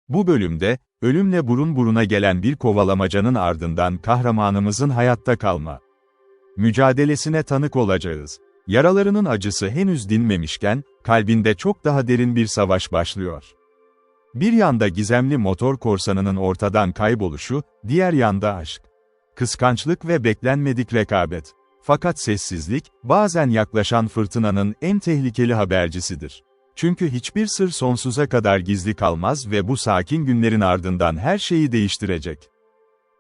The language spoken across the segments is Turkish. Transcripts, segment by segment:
Bu bölümde, ölümle burun buruna gelen bir kovalamacanın ardından kahramanımızın hayatta kalma mücadelesine tanık olacağız. Yaralarının acısı henüz dinmemişken, kalbinde çok daha derin bir savaş başlıyor. Bir yanda gizemli motor korsanının ortadan kayboluşu, diğer yanda aşk, kıskançlık ve beklenmedik rekabet. Fakat sessizlik, bazen yaklaşan fırtınanın en tehlikeli habercisidir. Çünkü hiçbir sır sonsuza kadar gizli kalmaz ve bu sakin günlerin ardından her şeyi değiştirecek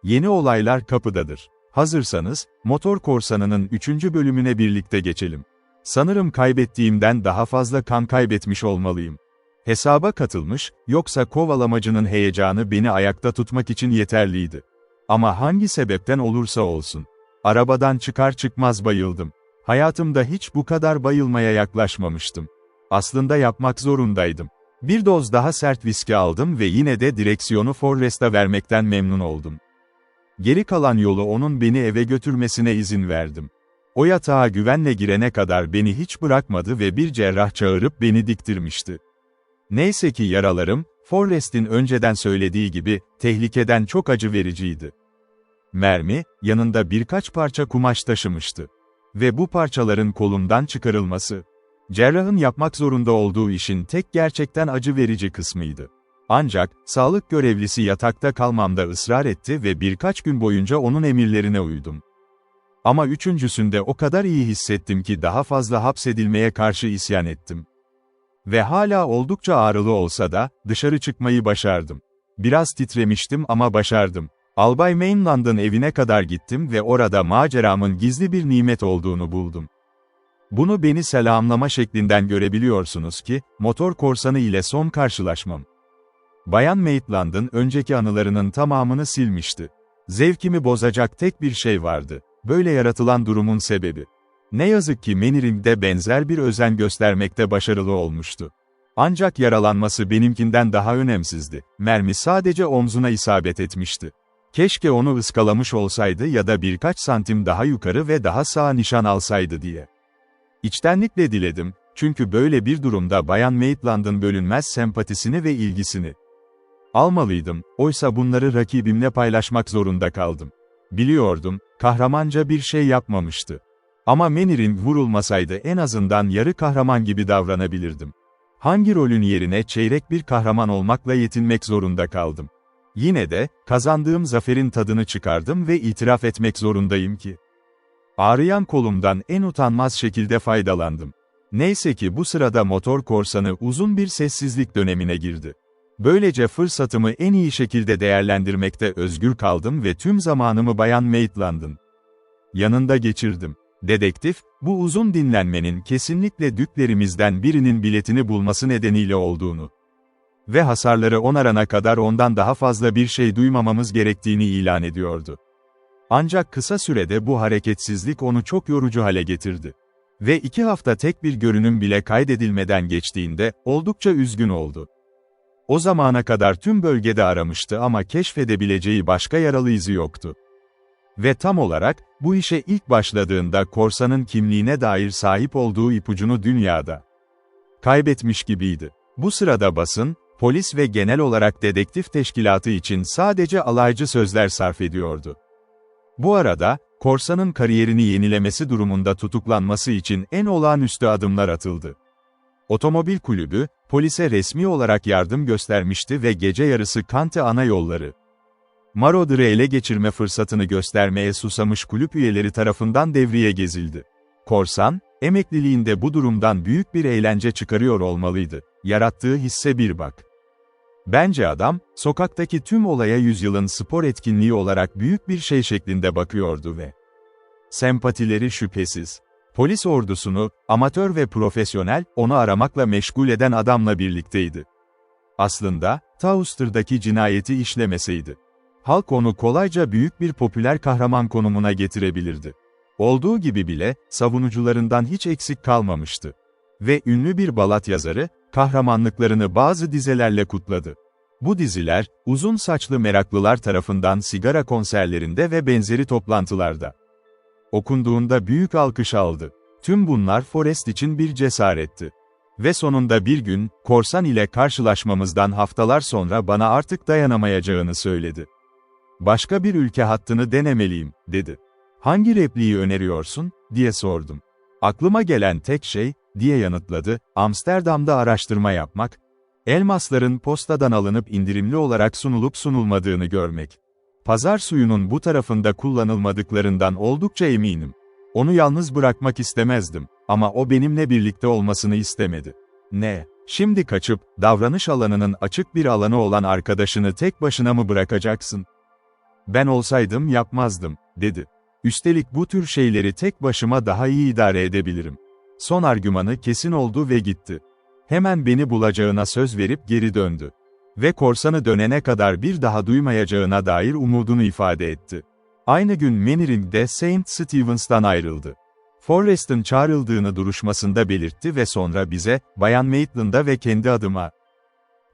yeni olaylar kapıdadır. Hazırsanız, Motor Korsanı'nın 3. bölümüne birlikte geçelim. Sanırım kaybettiğimden daha fazla kan kaybetmiş olmalıyım. Hesaba katılmış, yoksa kovalamacının heyecanı beni ayakta tutmak için yeterliydi. Ama hangi sebepten olursa olsun. Arabadan çıkar çıkmaz bayıldım. Hayatımda hiç bu kadar bayılmaya yaklaşmamıştım. Aslında yapmak zorundaydım. Bir doz daha sert viski aldım ve yine de direksiyonu Forrest'a vermekten memnun oldum. Geri kalan yolu onun beni eve götürmesine izin verdim. O yatağa güvenle girene kadar beni hiç bırakmadı ve bir cerrah çağırıp beni diktirmişti. Neyse ki yaralarım, Forrest'in önceden söylediği gibi, tehlikeden çok acı vericiydi. Mermi, yanında birkaç parça kumaş taşımıştı. Ve bu parçaların kolumdan çıkarılması, cerrahın yapmak zorunda olduğu işin tek gerçekten acı verici kısmıydı. Ancak, sağlık görevlisi yatakta kalmamda ısrar etti ve birkaç gün boyunca onun emirlerine uydum. Ama üçüncüsünde o kadar iyi hissettim ki daha fazla hapsedilmeye karşı isyan ettim. Ve hala oldukça ağrılı olsa da, dışarı çıkmayı başardım. Biraz titremiştim ama başardım. Albay Mainland'ın evine kadar gittim ve orada maceramın gizli bir nimet olduğunu buldum. Bunu beni selamlama şeklinden görebiliyorsunuz ki, Motor Korsanı ile son karşılaşmam. Bayan Maitland'ın önceki anılarının tamamını silmişti. Zevkimi bozacak tek bir şey vardı. Böyle yaratılan durumun sebebi. Ne yazık ki Mainwaring de benzer bir özen göstermekte başarılı olmuştu. Ancak yaralanması benimkinden daha önemsizdi. Mermi sadece omzuna isabet etmişti. Keşke onu ıskalamış olsaydı ya da birkaç santim daha yukarı ve daha sağa nişan alsaydı diye. İçtenlikle diledim, çünkü böyle bir durumda Bayan Maitland'ın bölünmez sempatisini ve ilgisini almalıydım, oysa bunları rakibimle paylaşmak zorunda kaldım. Biliyordum, kahramanca bir şey yapmamıştı. Ama Mainwaring vurulmasaydı en azından yarı kahraman gibi davranabilirdim. Hangi rolün yerine çeyrek bir kahraman olmakla yetinmek zorunda kaldım. Yine de, kazandığım zaferin tadını çıkardım ve itiraf etmek zorundayım ki, ağrıyan kolumdan en utanmaz şekilde faydalandım. Neyse ki bu sırada Motor Korsanı uzun bir sessizlik dönemine girdi. Böylece fırsatımı en iyi şekilde değerlendirmekte özgür kaldım ve tüm zamanımı Bayan Maitland'ın yanında geçirdim. Dedektif, bu uzun dinlenmenin kesinlikle düklerimizden birinin biletini bulması nedeniyle olduğunu ve hasarları onarana kadar ondan daha fazla bir şey duymamamız gerektiğini ilan ediyordu. Ancak kısa sürede bu hareketsizlik onu çok yorucu hale getirdi. Ve 2 hafta tek bir görünüm bile kaydedilmeden geçtiğinde, oldukça üzgün oldu. O zamana kadar tüm bölgede aramıştı ama keşfedebileceği başka yaralı izi yoktu. Ve tam olarak, bu işe ilk başladığında korsanın kimliğine dair sahip olduğu ipucunu dünyada kaybetmiş gibiydi. Bu sırada basın, polis ve genel olarak dedektif teşkilatı için sadece alaycı sözler sarf ediyordu. Bu arada, korsanın kariyerini yenilemesi durumunda tutuklanması için en olağanüstü adımlar atıldı. Otomobil kulübü, polise resmi olarak yardım göstermişti ve gece yarısı Kante ana yolları Marauder'ı ele geçirme fırsatını göstermeye susamış kulüp üyeleri tarafından devriye gezildi. Korsan, emekliliğinde bu durumdan büyük bir eğlence çıkarıyor olmalıydı. Yarattığı hisse bir bak. Bence adam, sokaktaki tüm olaya yüzyılın spor etkinliği olarak büyük bir şey şeklinde bakıyordu ve sempatileri şüphesiz. Polis ordusunu, amatör ve profesyonel, onu aramakla meşgul eden adamla birlikteydi. Aslında, Towster'daki cinayeti işlemeseydi, halk onu kolayca büyük bir popüler kahraman konumuna getirebilirdi. Olduğu gibi bile, savunucularından hiç eksik kalmamıştı. Ve ünlü bir balat yazarı, kahramanlıklarını bazı dizelerle kutladı. Bu diziler, uzun saçlı meraklılar tarafından sigara konserlerinde ve benzeri toplantılarda okunduğunda büyük alkış aldı. Tüm bunlar Forrest için bir cesaretti. Ve sonunda bir gün, korsan ile karşılaşmamızdan haftalar sonra bana artık dayanamayacağını söyledi. Başka bir ülke hattını denemeliyim, dedi. Hangi repliği öneriyorsun, diye sordum. Aklıma gelen tek şey, diye yanıtladı, Amsterdam'da araştırma yapmak, elmasların postadan alınıp indirimli olarak sunulup sunulmadığını görmek. Pazar suyunun bu tarafında kullanılmadıklarından oldukça eminim. Onu yalnız bırakmak istemezdim, ama o benimle birlikte olmasını istemedi. Ne? Şimdi kaçıp, davranış alanının açık bir alanı olan arkadaşını tek başına mı bırakacaksın? Ben olsaydım yapmazdım, dedi. Üstelik bu tür şeyleri tek başıma daha iyi idare edebilirim. Son argümanı kesin oldu ve gitti. Hemen beni bulacağına söz verip geri döndü. Ve korsanı dönene kadar bir daha duymayacağına dair umudunu ifade etti. Aynı gün Mainwaring'de St. Stevens'tan ayrıldı. Forrest'ın çağrıldığını duruşmasında belirtti ve sonra bize, Bayan Maitland'a ve kendi adıma,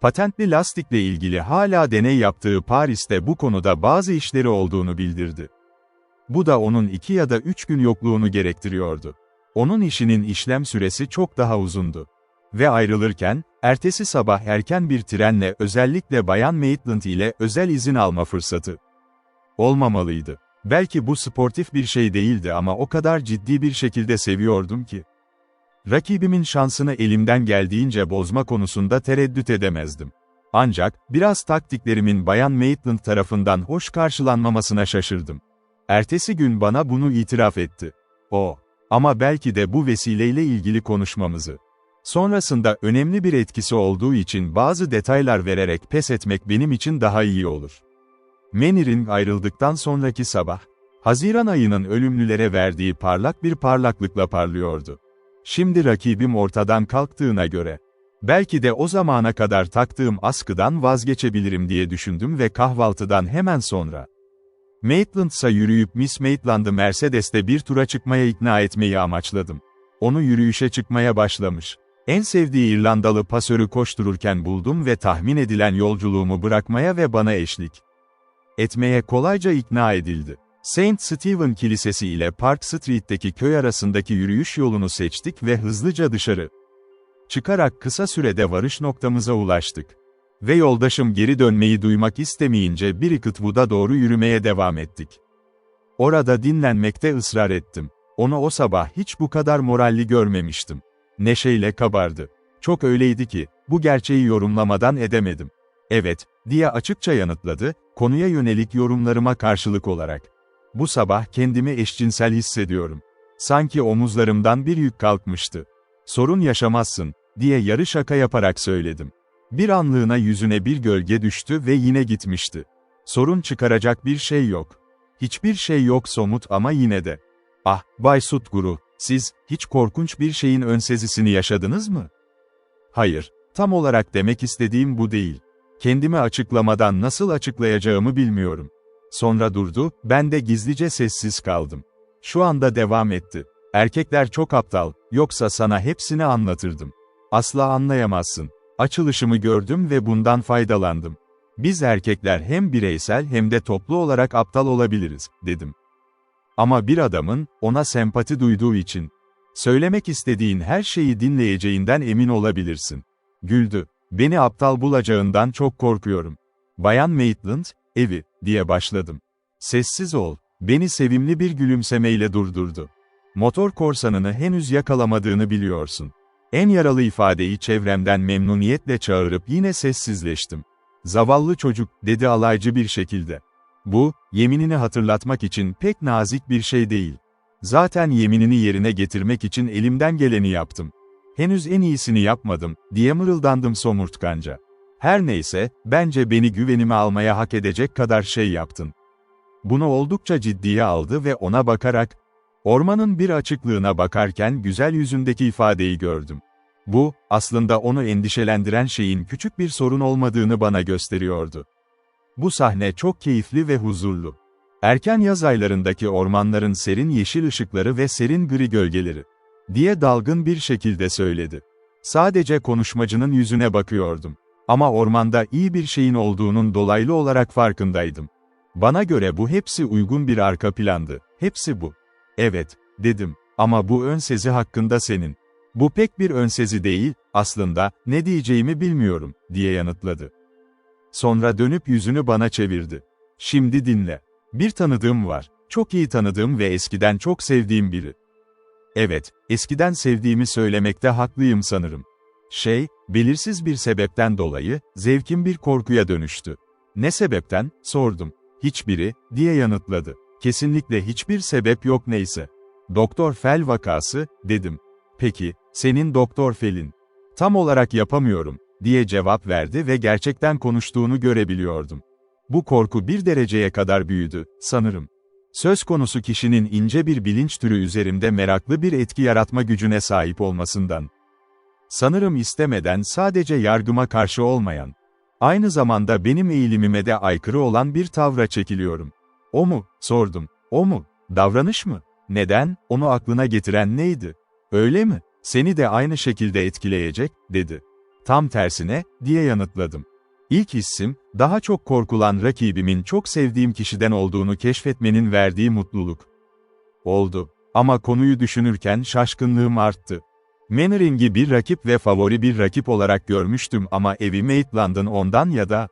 patentli lastikle ilgili hala deney yaptığı Paris'te bu konuda bazı işleri olduğunu bildirdi. Bu da onun 2 ya da 3 gün yokluğunu gerektiriyordu. Onun işinin işlem süresi çok daha uzundu. Ve ayrılırken, ertesi sabah erken bir trenle özellikle Bayan Maitland ile özel izin alma fırsatı olmamalıydı. Belki bu sportif bir şey değildi ama o kadar ciddi bir şekilde seviyordum ki. Rakibimin şansını elimden geldiğince bozma konusunda tereddüt edemezdim. Ancak, biraz taktiklerimin Bayan Maitland tarafından hoş karşılanmamasına şaşırdım. Ertesi gün bana bunu itiraf etti. Ama belki de bu vesileyle ilgili konuşmamızı. Sonrasında önemli bir etkisi olduğu için bazı detaylar vererek pes etmek benim için daha iyi olur. Mainwaring ayrıldıktan sonraki sabah, Haziran ayının ölümlülere verdiği parlak bir parlaklıkla parlıyordu. Şimdi rakibim ortadan kalktığına göre, belki de o zamana kadar taktığım askıdan vazgeçebilirim diye düşündüm ve kahvaltıdan hemen sonra, Maitland'sa yürüyüp Miss Maitland'ı Mercedes'te bir tura çıkmaya ikna etmeyi amaçladım. Onu yürüyüşe çıkmaya başlamış. En sevdiği İrlandalı pasörü koştururken buldum ve tahmin edilen yolculuğumu bırakmaya ve bana eşlik etmeye kolayca ikna edildi. St. Stephen Kilisesi ile Park Street'teki köy arasındaki yürüyüş yolunu seçtik ve hızlıca dışarı çıkarak kısa sürede varış noktamıza ulaştık. Ve yoldaşım geri dönmeyi duymak istemeyince Birikitwood'a doğru yürümeye devam ettik. Orada dinlenmekte ısrar ettim. Onu o sabah hiç bu kadar moralli görmemiştim. Neşeyle kabardı. Çok öyleydi ki, bu gerçeği yorumlamadan edemedim. Evet, diye açıkça yanıtladı, konuya yönelik yorumlarıma karşılık olarak. Bu sabah kendimi eşcinsel hissediyorum. Sanki omuzlarımdan bir yük kalkmıştı. Sorun yaşamazsın, diye yarı şaka yaparak söyledim. Bir anlığına yüzüne bir gölge düştü ve yine gitmişti. Sorun çıkaracak bir şey yok. Hiçbir şey yok somut ama yine de. Ah, Bay Sutguru, siz, hiç korkunç bir şeyin önsezisini yaşadınız mı? Hayır, tam olarak demek istediğim bu değil. Kendimi açıklamadan nasıl açıklayacağımı bilmiyorum. Sonra durdu, ben de gizlice sessiz kaldım. Şu anda devam etti. Erkekler çok aptal, yoksa sana hepsini anlatırdım. Asla anlayamazsın. Açılışımı gördüm ve bundan faydalandım. Biz erkekler hem bireysel hem de toplu olarak aptal olabiliriz, dedim. Ama bir adamın, ona sempati duyduğu için, söylemek istediğin her şeyi dinleyeceğinden emin olabilirsin. Güldü. Beni aptal bulacağından çok korkuyorum. Bayan Maitland, evi, diye başladım. Sessiz ol, beni sevimli bir gülümsemeyle durdurdu. Motor korsanını henüz yakalamadığını biliyorsun. En yaralı ifadeyi çevremden memnuniyetle çağırıp yine sessizleştim. Zavallı çocuk, dedi alaycı bir şekilde. Bu, yeminini hatırlatmak için pek nazik bir şey değil. Zaten yeminini yerine getirmek için elimden geleni yaptım. Henüz en iyisini yapmadım, diye mırıldandım somurtkanca. Her neyse, bence beni güvenime almaya hak edecek kadar şey yaptın. Bunu oldukça ciddiye aldı ve ona bakarak, ormanın bir açıklığına bakarken güzel yüzündeki ifadeyi gördüm. Bu, aslında onu endişelendiren şeyin küçük bir sorun olmadığını bana gösteriyordu. Bu sahne çok keyifli ve huzurlu. Erken yaz aylarındaki ormanların serin yeşil ışıkları ve serin gri gölgeleri, diye dalgın bir şekilde söyledi. Sadece konuşmacının yüzüne bakıyordum. Ama ormanda iyi bir şeyin olduğunun dolaylı olarak farkındaydım. Bana göre bu hepsi uygun bir arka plandı. Hepsi bu. Evet, dedim. Ama bu ön sezi hakkında senin Bu pek bir önsezi değil, aslında, ne diyeceğimi bilmiyorum, diye yanıtladı. Sonra dönüp yüzünü bana çevirdi. Şimdi dinle. Bir tanıdığım var. Çok iyi tanıdığım ve eskiden çok sevdiğim biri. Evet, eskiden sevdiğimi söylemekte haklıyım sanırım. Belirsiz bir sebepten dolayı, zevkim bir korkuya dönüştü. Ne sebepten, sordum. Hiçbiri, diye yanıtladı. Kesinlikle hiçbir sebep yok neyse. Doktor Fell vakası, dedim. Peki, senin Doktor Fell'in. Tam olarak yapamıyorum, diye cevap verdi ve gerçekten konuştuğunu görebiliyordum. Bu korku bir dereceye kadar büyüdü, sanırım. Söz konusu kişinin ince bir bilinç türü üzerimde meraklı bir etki yaratma gücüne sahip olmasından. Sanırım istemeden sadece yargıma karşı olmayan, aynı zamanda benim eğilimime de aykırı olan bir tavra çekiliyorum. O mu? Sordum. O mu? Davranış mı? Neden? Onu aklına getiren neydi? Öyle mi? Seni de aynı şekilde etkileyecek, dedi. Tam tersine, diye yanıtladım. İlk hissim, daha çok korkulan rakibimin çok sevdiğim kişiden olduğunu keşfetmenin verdiği mutluluk. Oldu. Ama konuyu düşünürken şaşkınlığım arttı. Mannering'i bir rakip ve favori bir rakip olarak görmüştüm ama Evie Maitland'ın ondan ya da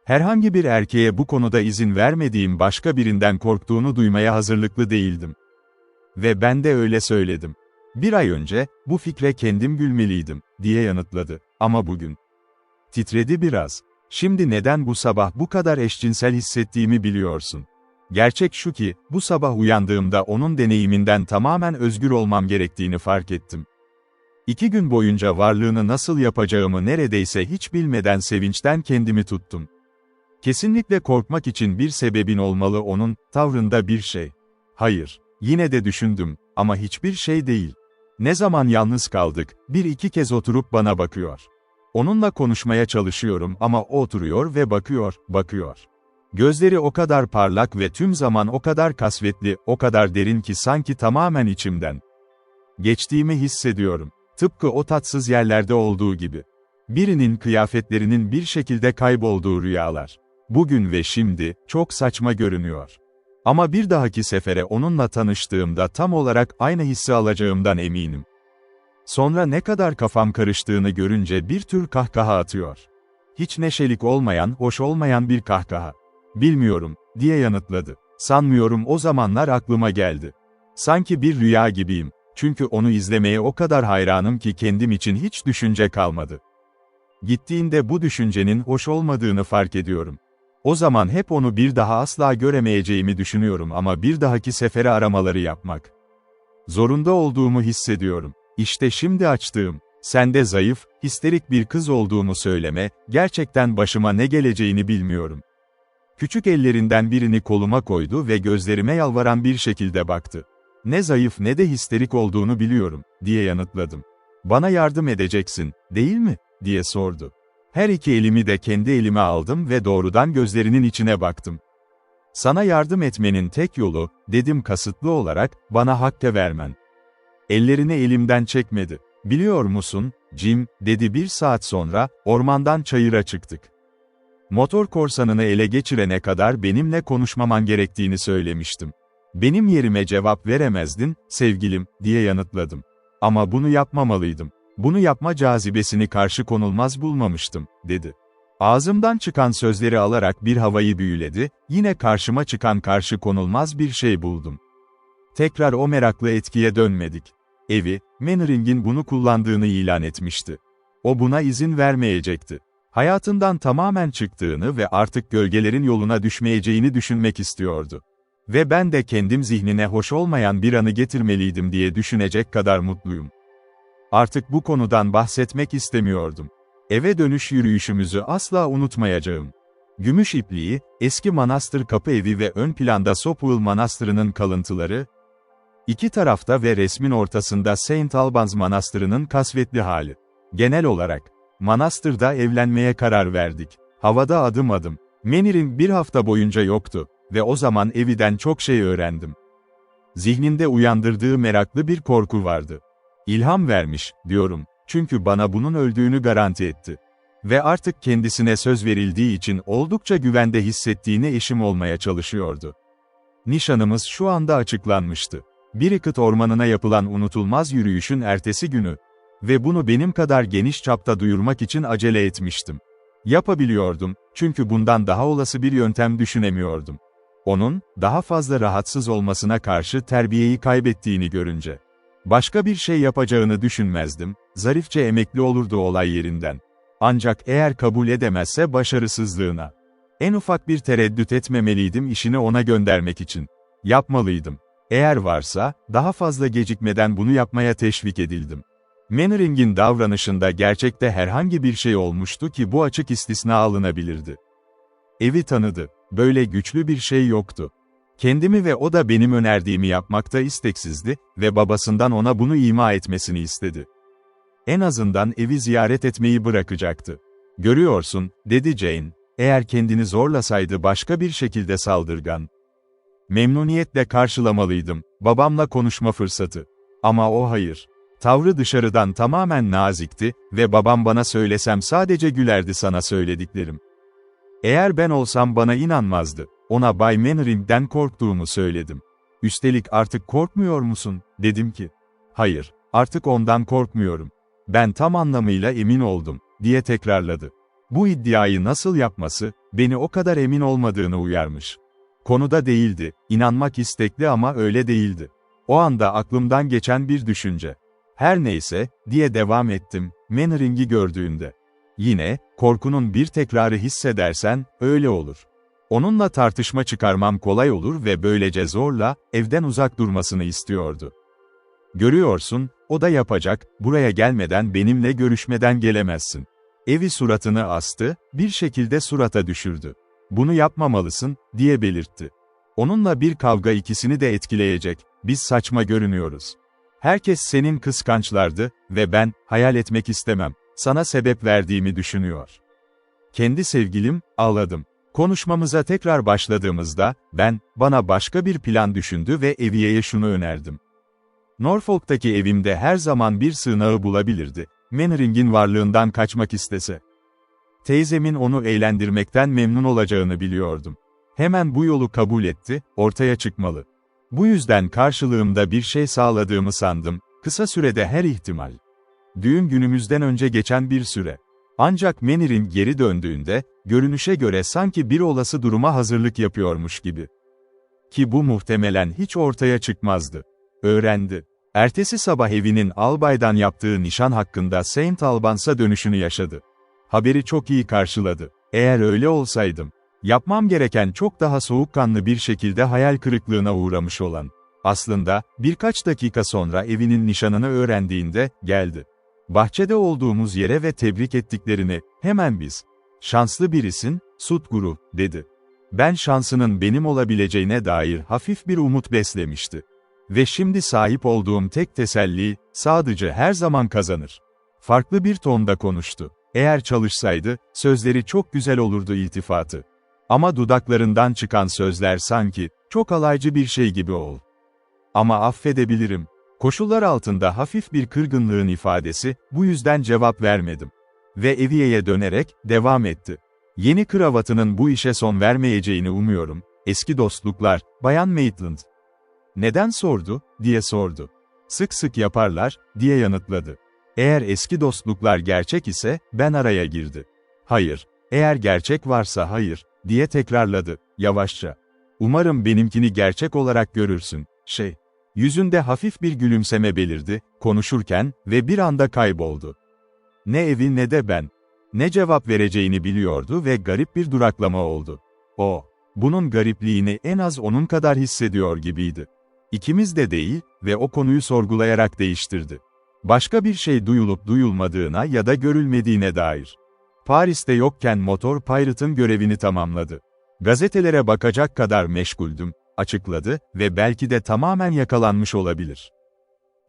herhangi bir erkeğe bu konuda izin vermediğim başka birinden korktuğunu duymaya hazırlıklı değildim. Ve ben de öyle söyledim. Bir ay önce, bu fikre kendim gülmeliydim, diye yanıtladı. Ama bugün. Titredi biraz. Şimdi neden bu sabah bu kadar eşcinsel hissettiğimi biliyorsun. Gerçek şu ki, bu sabah uyandığımda onun deneyiminden tamamen özgür olmam gerektiğini fark ettim. 2 gün boyunca varlığını nasıl yapacağımı neredeyse hiç bilmeden sevinçten kendimi tuttum. Kesinlikle korkmak için bir sebebin olmalı onun, tavrında bir şey. Hayır, yine de düşündüm, ama hiçbir şey değil. Ne zaman yalnız kaldık, 1-2 kez oturup bana bakıyor. Onunla konuşmaya çalışıyorum ama o oturuyor ve bakıyor. Gözleri o kadar parlak ve tüm zaman o kadar kasvetli, o kadar derin ki sanki tamamen içimden geçtiğimi hissediyorum. Tıpkı o tatsız yerlerde olduğu gibi. Birinin kıyafetlerinin bir şekilde kaybolduğu rüyalar. Bugün ve şimdi, çok saçma görünüyor. Ama bir dahaki sefere onunla tanıştığımda tam olarak aynı hissi alacağımdan eminim. Sonra ne kadar kafam karıştığını görünce bir tür kahkaha atıyor. Hiç neşelik olmayan, hoş olmayan bir kahkaha. Bilmiyorum, diye yanıtladı. Sanmıyorum o zamanlar aklıma geldi. Sanki bir rüya gibiyim. Çünkü onu izlemeye o kadar hayranım ki kendim için hiç düşünce kalmadı. Gittiğinde bu düşüncenin hoş olmadığını fark ediyorum. O zaman hep onu bir daha asla göremeyeceğimi düşünüyorum ama bir dahaki sefere aramaları yapmak zorunda olduğumu hissediyorum. İşte şimdi açtığım, sende zayıf, histerik bir kız olduğumu söyleme, gerçekten başıma ne geleceğini bilmiyorum. Küçük ellerinden birini koluma koydu ve gözlerime yalvaran bir şekilde baktı. Ne zayıf ne de histerik olduğunu biliyorum, diye yanıtladım. Bana yardım edeceksin, değil mi, diye sordu. Her iki elimi de kendi elime aldım ve doğrudan gözlerinin içine baktım. Sana yardım etmenin tek yolu, dedim kasıtlı olarak, bana hakkı vermen. Ellerini elimden çekmedi. Biliyor musun, Jim, dedi 1 saat sonra, ormandan çayıra çıktık. Motor korsanını ele geçirene kadar benimle konuşmaman gerektiğini söylemiştim. Benim yerime cevap veremezdin, sevgilim, diye yanıtladım. Ama bunu yapmamalıydım. Bunu yapma cazibesini karşı konulmaz bulmamıştım, dedi. Ağzımdan çıkan sözleri alarak bir havayı büyüledi, yine karşıma çıkan karşı konulmaz bir şey buldum. Tekrar o meraklı etkiye dönmedik. Evie, Mannering'in bunu kullandığını ilan etmişti. O buna izin vermeyecekti. Hayatından tamamen çıktığını ve artık gölgelerin yoluna düşmeyeceğini düşünmek istiyordu. Ve ben de kendim zihnine hoş olmayan bir anı getirmeliydim diye düşünecek kadar mutluyum. Artık bu konudan bahsetmek istemiyordum. Eve dönüş yürüyüşümüzü asla unutmayacağım. Gümüş ipliği, eski manastır kapı evi ve ön planda Sopwell Manastırı'nın kalıntıları, iki tarafta ve resmin ortasında St. Albans Manastırı'nın kasvetli hali. Genel olarak, manastırda evlenmeye karar verdik. Havada adım adım. Mannering 1 hafta boyunca yoktu ve o zaman Evie'den çok şey öğrendim. Zihninde uyandırdığı meraklı bir korku vardı. İlham vermiş, diyorum, çünkü bana bunun öldüğünü garanti etti. Ve artık kendisine söz verildiği için oldukça güvende hissettiğine eşim olmaya çalışıyordu. Nişanımız şu anda açıklanmıştı. Birikıt ormanına yapılan unutulmaz yürüyüşün ertesi günü. Ve bunu benim kadar geniş çapta duyurmak için acele etmiştim. Yapabiliyordum, çünkü bundan daha olası bir yöntem düşünemiyordum. Onun, daha fazla rahatsız olmasına karşı terbiyeyi kaybettiğini görünce. Başka bir şey yapacağını düşünmezdim, zarifçe emekli olurdu olay yerinden. Ancak eğer kabul edemezse başarısızlığına. En ufak bir tereddüt etmemeliydim işini ona göndermek için. Yapmalıydım. Eğer varsa, daha fazla gecikmeden bunu yapmaya teşvik edildim. Mannering'in davranışında gerçekte herhangi bir şey olmuştu ki bu açık istisna alınabilirdi. Evi tanıdı. Böyle güçlü bir şey yoktu. Kendimi ve o da benim önerdiğimi yapmakta isteksizdi ve babasından ona bunu ima etmesini istedi. En azından evi ziyaret etmeyi bırakacaktı. Görüyorsun, dedi Jane, eğer kendini zorlasaydı başka bir şekilde saldırgan. Memnuniyetle karşılamalıydım, babamla konuşma fırsatı. Ama o hayır. Tavrı dışarıdan tamamen nazikti ve babam bana söylesem sadece gülerdi sana söylediklerim. Eğer ben olsam bana inanmazdı. Ona Bay Mannering'den korktuğumu söyledim. Üstelik artık korkmuyor musun, dedim ki. Hayır, artık ondan korkmuyorum. Ben tam anlamıyla emin oldum, diye tekrarladı. Bu iddiayı nasıl yapması, beni o kadar emin olmadığını uyarmış. Konuda değildi, inanmak istekli ama öyle değildi. O anda aklımdan geçen bir düşünce. Her neyse, diye devam ettim, Mannering'i gördüğünde. Yine, korkunun bir tekrarı hissedersen, öyle olur. Onunla tartışma çıkarmam kolay olur ve böylece zorla, evden uzak durmasını istiyordu. Görüyorsun, o da yapacak, buraya gelmeden benimle görüşmeden gelemezsin. Evi suratını astı, bir şekilde surata düşürdü. Bunu yapmamalısın, diye belirtti. Onunla bir kavga ikisini de etkileyecek, biz saçma görünüyoruz. Herkes senin kıskançlardı ve ben, hayal etmek istemem, sana sebep verdiğimi düşünüyor. Kendi sevgilim, ağladım. Konuşmamıza tekrar başladığımızda, bana başka bir plan düşündü ve Evie'ye şunu önerdim. Norfolk'taki evimde her zaman bir sığınağı bulabilirdi, Mannering'in varlığından kaçmak istese. Teyzemin onu eğlendirmekten memnun olacağını biliyordum. Hemen bu yolu kabul etti, ortaya çıkmalı. Bu yüzden karşılığımda bir şey sağladığımı sandım, kısa sürede her ihtimal. Düğün günümüzden önce geçen bir süre. Ancak Mannering geri döndüğünde, görünüşe göre sanki bir olası duruma hazırlık yapıyormuş gibi. Ki bu muhtemelen hiç ortaya çıkmazdı. Öğrendi. Ertesi sabah evinin albaydan yaptığı nişan hakkında Saint Albans'a dönüşünü yaşadı. Haberi çok iyi karşıladı. Eğer öyle olsaydım, yapmam gereken çok daha soğukkanlı bir şekilde hayal kırıklığına uğramış olan. Aslında, birkaç dakika sonra evinin nişanını öğrendiğinde, geldi. Bahçede olduğumuz yere ve tebrik ettiklerini, hemen biz. Şanslı birisin, Sutguru, dedi. Ben şansının benim olabileceğine dair hafif bir umut beslemişti. Ve şimdi sahip olduğum tek teselli, sadece her zaman kazanır. Farklı bir tonda konuştu. Eğer çalışsaydı, sözleri çok güzel olurdu iltifatı. Ama dudaklarından çıkan sözler sanki, çok alaycı bir şey gibi ol. Ama affedebilirim. Koşullar altında hafif bir kırgınlığın ifadesi, bu yüzden cevap vermedim. Ve Evie'ye dönerek, devam etti. Yeni kravatının bu işe son vermeyeceğini umuyorum. Eski dostluklar, Bayan Maitland. Neden sordu, diye sordu. Sık sık yaparlar, diye yanıtladı. Eğer eski dostluklar gerçek ise, ben araya girdi. Hayır, eğer gerçek varsa hayır, diye tekrarladı, yavaşça. Umarım benimkini gerçek olarak görürsün, Yüzünde hafif bir gülümseme belirdi, konuşurken ve bir anda kayboldu. Ne evi ne de ben. Ne cevap vereceğini biliyordu ve garip bir duraklama oldu. O, bunun garipliğini en az onun kadar hissediyor gibiydi. İkimiz de değil ve o konuyu sorgulayarak değiştirdi. Başka bir şey duyulup duyulmadığına ya da görülmediğine dair. Paris'te yokken motor Pirate'ın görevini tamamladı. Gazetelere bakacak kadar meşguldüm, açıkladı ve belki de tamamen yakalanmış olabilir.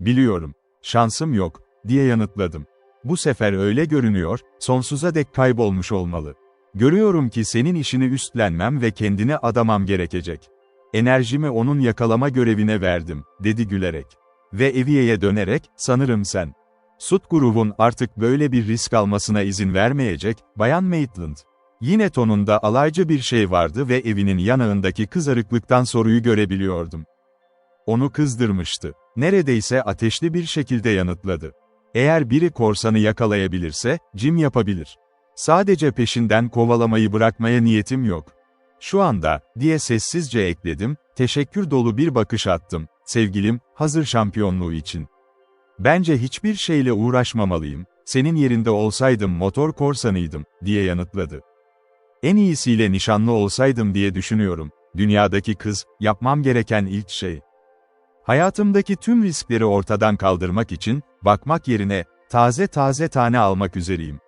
Biliyorum, şansım yok, diye yanıtladım. Bu sefer öyle görünüyor, sonsuza dek kaybolmuş olmalı. Görüyorum ki senin işini üstlenmem ve kendini adamam gerekecek. Enerjimi onun yakalama görevine verdim, dedi gülerek. Ve Evie'ye dönerek, sanırım sen. Sutguru'nun artık böyle bir risk almasına izin vermeyecek, Bayan Maitland. Yine tonunda alaycı bir şey vardı ve evinin yanağındaki kızarıklıktan soruyu görebiliyordum. Onu kızdırmıştı. Neredeyse ateşli bir şekilde yanıtladı. Eğer biri korsanı yakalayabilirse, Jim yapabilir. Sadece peşinden kovalamayı bırakmaya niyetim yok. Şu anda, diye sessizce ekledim, teşekkür dolu bir bakış attım, sevgilim, hazır şampiyonluğu için. Bence hiçbir şeyle uğraşmamalıyım, senin yerinde olsaydım motor korsanıydım, diye yanıtladı. En iyisiyle nişanlı olsaydım diye düşünüyorum, dünyadaki kız, yapmam gereken ilk şey. Hayatımdaki tüm riskleri ortadan kaldırmak için, bakmak yerine, taze taze tane almak üzereyim.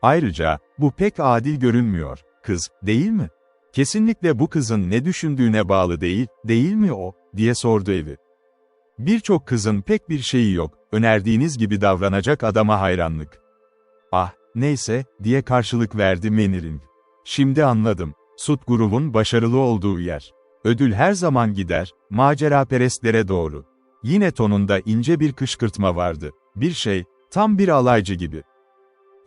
Ayrıca, bu pek adil görünmüyor, kız, değil mi? Kesinlikle bu kızın ne düşündüğüne bağlı değil, değil mi o, diye sordu Evi. Birçok kızın pek bir şeyi yok, önerdiğiniz gibi davranacak adama hayranlık. Ah, neyse, diye karşılık verdi Mannering. Şimdi anladım, Sut grubun başarılı olduğu yer. Ödül her zaman gider, maceraperestlere doğru. Yine tonunda ince bir kışkırtma vardı. Bir şey, tam bir alaycı gibi.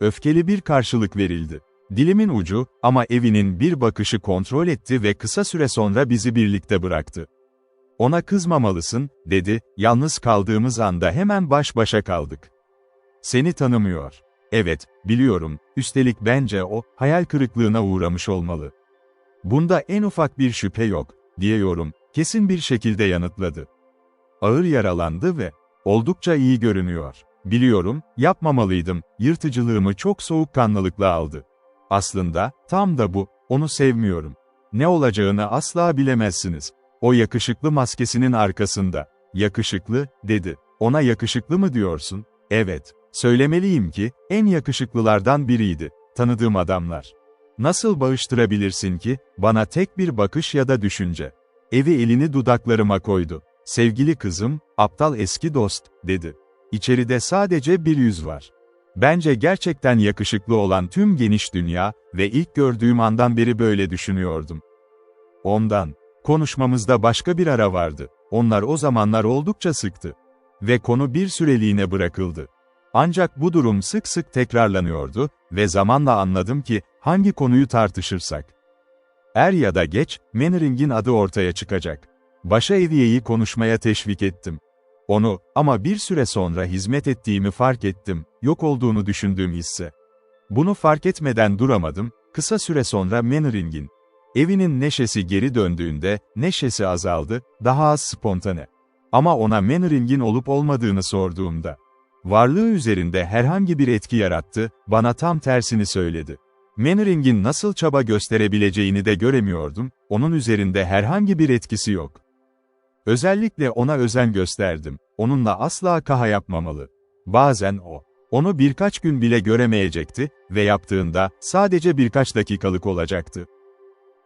Öfkeli bir karşılık verildi. Dilimin ucu, ama Evi'nin bir bakışı kontrol etti ve kısa süre sonra bizi birlikte bıraktı. Ona kızmamalısın, dedi, yalnız kaldığımız anda hemen baş başa kaldık. Seni tanımıyor. Evet, biliyorum, üstelik bence o, hayal kırıklığına uğramış olmalı. Bunda en ufak bir şüphe yok, diyorum, kesin bir şekilde yanıtladı. Ağır yaralandı ve, oldukça iyi görünüyor. Biliyorum, yapmamalıydım, yırtıcılığımı çok soğukkanlılıkla aldı. Aslında, tam da bu, onu sevmiyorum. Ne olacağını asla bilemezsiniz. O yakışıklı maskesinin arkasında. Yakışıklı, dedi. Ona yakışıklı mı diyorsun? Evet. Söylemeliyim ki, en yakışıklılardan biriydi. Tanıdığım adamlar. Nasıl bağıştırabilirsin ki, bana tek bir bakış ya da düşünce? Evi elini dudaklarıma koydu. Sevgili kızım, aptal eski dost, dedi. İçeride sadece bir yüz var. Bence gerçekten yakışıklı olan tüm geniş dünya ve ilk gördüğüm andan beri böyle düşünüyordum. Ondan. Konuşmamızda başka bir ara vardı. Onlar o zamanlar oldukça sıktı. Ve konu bir süreliğine bırakıldı. Ancak bu durum sık sık tekrarlanıyordu ve zamanla anladım ki, hangi konuyu tartışırsak. Er ya da geç, Mannering'in adı ortaya çıkacak. Başa Eviye'yi konuşmaya teşvik ettim. Onu, ama bir süre sonra hizmet ettiğimi fark ettim, yok olduğunu düşündüğüm hisse. Bunu fark etmeden duramadım, kısa süre sonra Mannering'in. Evinin neşesi geri döndüğünde, neşesi azaldı, daha az spontane. Ama ona Mannering'in olup olmadığını sorduğumda, varlığı üzerinde herhangi bir etki yarattı, bana tam tersini söyledi. Mannering'in nasıl çaba gösterebileceğini de göremiyordum, onun üzerinde herhangi bir etkisi yok. Özellikle ona özen gösterdim, onunla asla kaha yapmamalı. Bazen onu birkaç gün bile göremeyecekti ve yaptığında, sadece birkaç dakikalık olacaktı.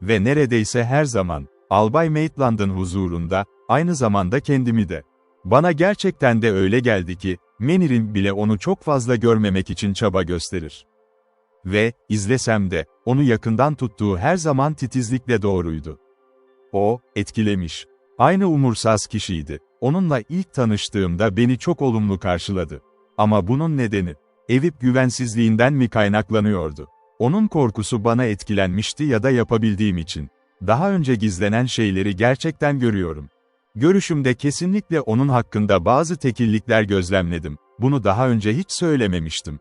Ve neredeyse her zaman, Albay Maitland'ın huzurunda, aynı zamanda kendimi de. Bana gerçekten de öyle geldi ki, Mannering bile onu çok fazla görmemek için çaba gösterir. Ve, izlesem de, onu yakından tuttuğu her zaman titizlikle doğruydu. O, etkilemiş. Aynı umursaz kişiydi. Onunla ilk tanıştığımda beni çok olumlu karşıladı. Ama bunun nedeni, Evip güvensizliğinden mi kaynaklanıyordu? Onun korkusu bana etkilenmişti ya da yapabildiğim için. Daha önce gizlenen şeyleri gerçekten görüyorum. Görüşümde kesinlikle onun hakkında bazı tekillikler gözlemledim. Bunu daha önce hiç söylememiştim.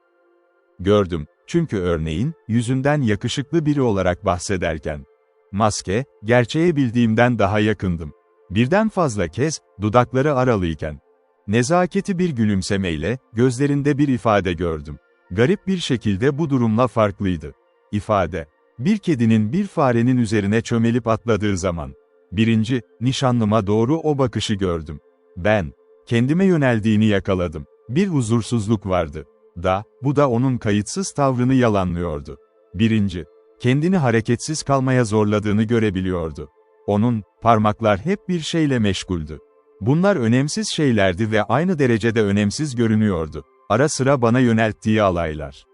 Gördüm, çünkü örneğin, yüzünden yakışıklı biri olarak bahsederken. Maske, gerçeğe bildiğimden daha yakındım. Birden fazla kez, dudakları aralıyken. Nezaketi bir gülümsemeyle, gözlerinde bir ifade gördüm. Garip bir şekilde bu durumla farklıydı. İfade, bir kedinin bir farenin üzerine çömelip atladığı zaman. Nişanlıma doğru o bakışı gördüm. Ben, kendime yöneldiğini yakaladım. Bir huzursuzluk vardı. Bu da onun kayıtsız tavrını yalanlıyordu. Kendini hareketsiz kalmaya zorladığını görebiliyordu. Onun, parmaklar hep bir şeyle meşguldü. Bunlar önemsiz şeylerdi ve aynı derecede önemsiz görünüyordu. Ara sıra bana yönelttiği alaylar.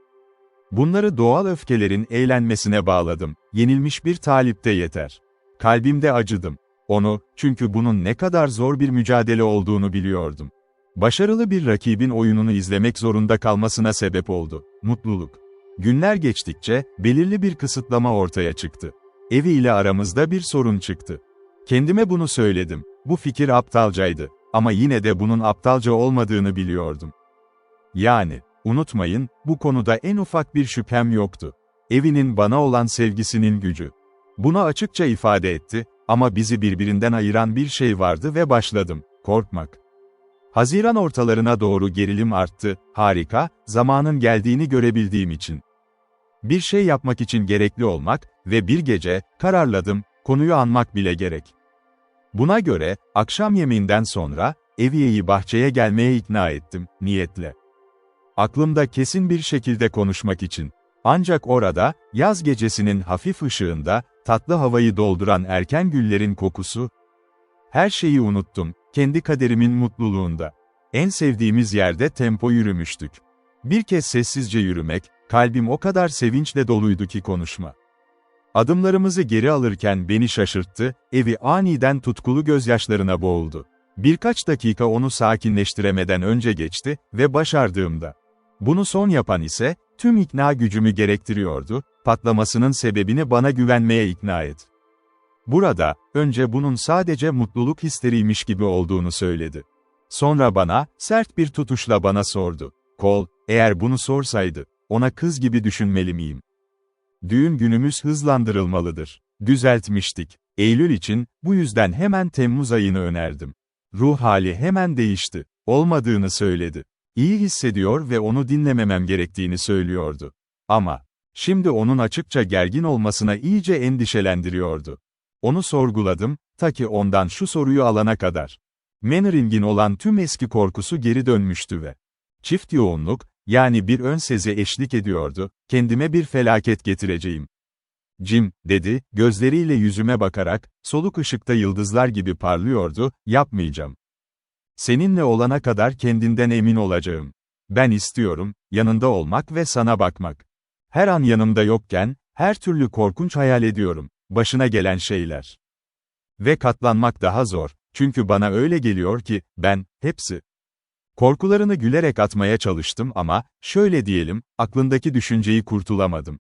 Bunları doğal öfkelerin eğlenmesine bağladım. Yenilmiş bir talipte yeter. Kalbimde acıdım. Onu, çünkü bunun ne kadar zor bir mücadele olduğunu biliyordum. Başarılı bir rakibin oyununu izlemek zorunda kalmasına sebep oldu. Mutluluk. Günler geçtikçe, belirli bir kısıtlama ortaya çıktı. Evi ile aramızda bir sorun çıktı. Kendime bunu söyledim. Bu fikir aptalcaydı. Ama yine de bunun aptalca olmadığını biliyordum. Yani, unutmayın, bu konuda en ufak bir şüphem yoktu. Evinin bana olan sevgisinin gücü. Bunu açıkça ifade etti, ama bizi birbirinden ayıran bir şey vardı ve başladım, korkmak. Haziran ortalarına doğru gerilim arttı, harika, zamanın geldiğini görebildiğim için. Bir şey yapmak için gerekli olmak ve bir gece, kararladım, konuyu anmak bile gerek. Buna göre, akşam yemeğinden sonra, Eviye'yi bahçeye gelmeye ikna ettim, niyetle. Aklımda kesin bir şekilde konuşmak için. Ancak orada, yaz gecesinin hafif ışığında, tatlı havayı dolduran erken güllerin kokusu, her şeyi unuttum, kendi kaderimin mutluluğunda. En sevdiğimiz yerde tempo yürümüştük. Bir kez sessizce yürümek, kalbim o kadar sevinçle doluydu ki konuşma. Adımlarımızı geri alırken beni şaşırttı, evi aniden tutkulu gözyaşlarına boğuldu. Birkaç dakika onu sakinleştiremeden önce geçti ve başardığımda. Bunu son yapan ise, tüm ikna gücümü gerektiriyordu, patlamasının sebebini bana güvenmeye ikna et. Burada, önce bunun sadece mutluluk histeriymiş gibi olduğunu söyledi. Sonra bana, sert bir tutuşla bana sordu. Cole, eğer bunu sorsaydı, ona kız gibi düşünmeli miyim? Düğün günümüz hızlandırılmalıdır. Düzeltmiştik. Eylül için, bu yüzden hemen Temmuz ayını önerdim. Ruh hali hemen değişti. Olmadığını söyledi. İyi hissediyor ve onu dinlememem gerektiğini söylüyordu. Ama, şimdi onun açıkça gergin olmasına iyice endişelendiriyordu. Onu sorguladım, ta ki ondan şu soruyu alana kadar. Mannering'in olan tüm eski korkusu geri dönmüştü ve çift yoğunluk, yani bir ön sezi eşlik ediyordu, kendime bir felaket getireceğim. Jim, dedi, gözleriyle yüzüme bakarak, soluk ışıkta yıldızlar gibi parlıyordu, yapmayacağım. Seninle olana kadar kendinden emin olacağım. Ben istiyorum, yanında olmak ve sana bakmak. Her an yanımda yokken, her türlü korkunç hayal ediyorum, başına gelen şeyler. Ve katlanmak daha zor, çünkü bana öyle geliyor ki, hepsi. Korkularını gülerek atmaya çalıştım ama, şöyle diyelim, aklındaki düşünceyi kurtulamadım.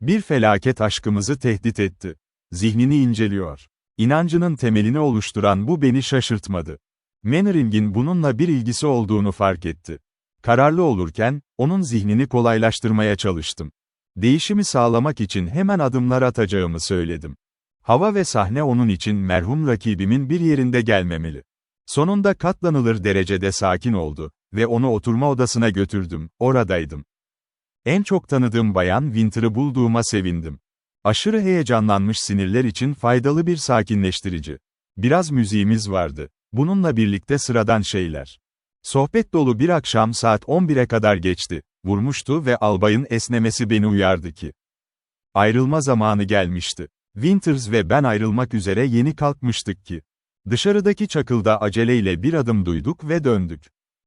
Bir felaket aşkımızı tehdit etti. Zihnini inceliyor. İnancının temelini oluşturan bu beni şaşırtmadı. Mannering'in bununla bir ilgisi olduğunu fark etti. Kararlı olurken, onun zihnini kolaylaştırmaya çalıştım. Değişimi sağlamak için hemen adımlar atacağımı söyledim. Hava ve sahne onun için merhum rakibimin bir yerinde gelmemeli. Sonunda katlanılır derecede sakin oldu ve onu oturma odasına götürdüm, oradaydım. En çok tanıdığım bayan Winter'ı bulduğuma sevindim. Aşırı heyecanlanmış sinirler için faydalı bir sakinleştirici. Biraz müziğimiz vardı. Bununla birlikte sıradan şeyler. Sohbet dolu bir akşam saat 11'e kadar geçti. Vurmuştu ve albayın esnemesi beni uyardı ki ayrılma zamanı gelmişti. Winters ve ben ayrılmak üzere yeni kalkmıştık ki dışarıdaki çakılda aceleyle bir adım duyduk ve döndük.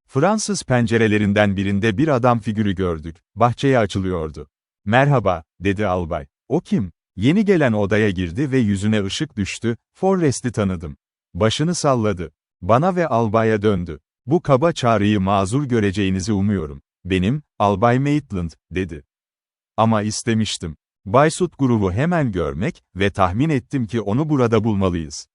Fransız pencerelerinden birinde bir adam figürü gördük. Bahçeye açılıyordu. Merhaba, dedi albay. O kim? Yeni gelen odaya girdi ve yüzüne ışık düştü. Forrest'i tanıdım. Başını salladı. Bana ve albaya döndü. Bu kaba çağrıyı mazur göreceğinizi umuyorum. Benim, Albay Maitland, dedi. Ama istemiştim. Baysut grubu hemen görmek ve tahmin ettim ki onu burada bulmalıyız.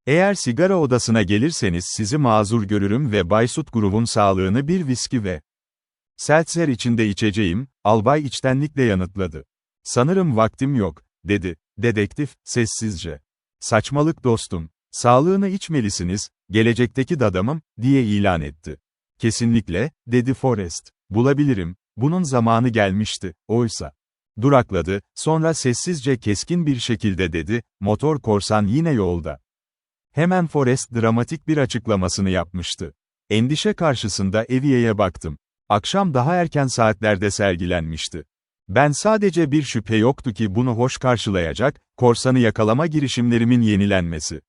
Eğer sigara odasına gelirseniz sizi mazur görürüm ve Baysut grubun sağlığını bir viski ve seltzer içinde içeceğim, albay içtenlikle yanıtladı. Sanırım vaktim yok, dedi, dedektif, sessizce. Saçmalık dostum, sağlığını içmelisiniz, gelecekteki dadamım, diye ilan etti. Kesinlikle, dedi Forrest, bulabilirim, bunun zamanı gelmişti, oysa. Durakladı, sonra sessizce keskin bir şekilde dedi, motor korsan yine yolda. Hemen Forrest dramatik bir açıklamasını yapmıştı. Endişe karşısında Evie'ye baktım. Akşam daha erken saatlerde sergilenmişti. Ben sadece bir şüphe yoktu ki bunu hoş karşılayacak, korsanı yakalama girişimlerimin yenilenmesi.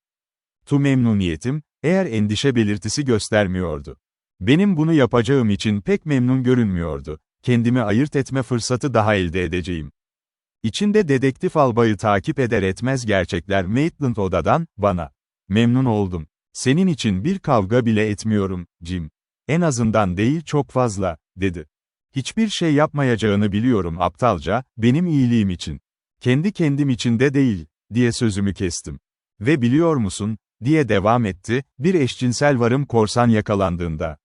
Memnuniyetim, eğer endişe belirtisi göstermiyordu. Benim bunu yapacağım için pek memnun görünmüyordu. Kendimi ayırt etme fırsatı daha elde edeceğim. İçinde dedektif albayı takip eder etmez gerçekler Maitland odadan, bana. Memnun oldum. Senin için bir kavga bile etmiyorum, Jim. En azından değil çok fazla, dedi. Hiçbir şey yapmayacağını biliyorum aptalca, benim iyiliğim için. Kendi kendim için de değil, diye sözümü kestim. Ve biliyor musun, diye devam etti, bir eşcinsel varım korsan yakalandığında.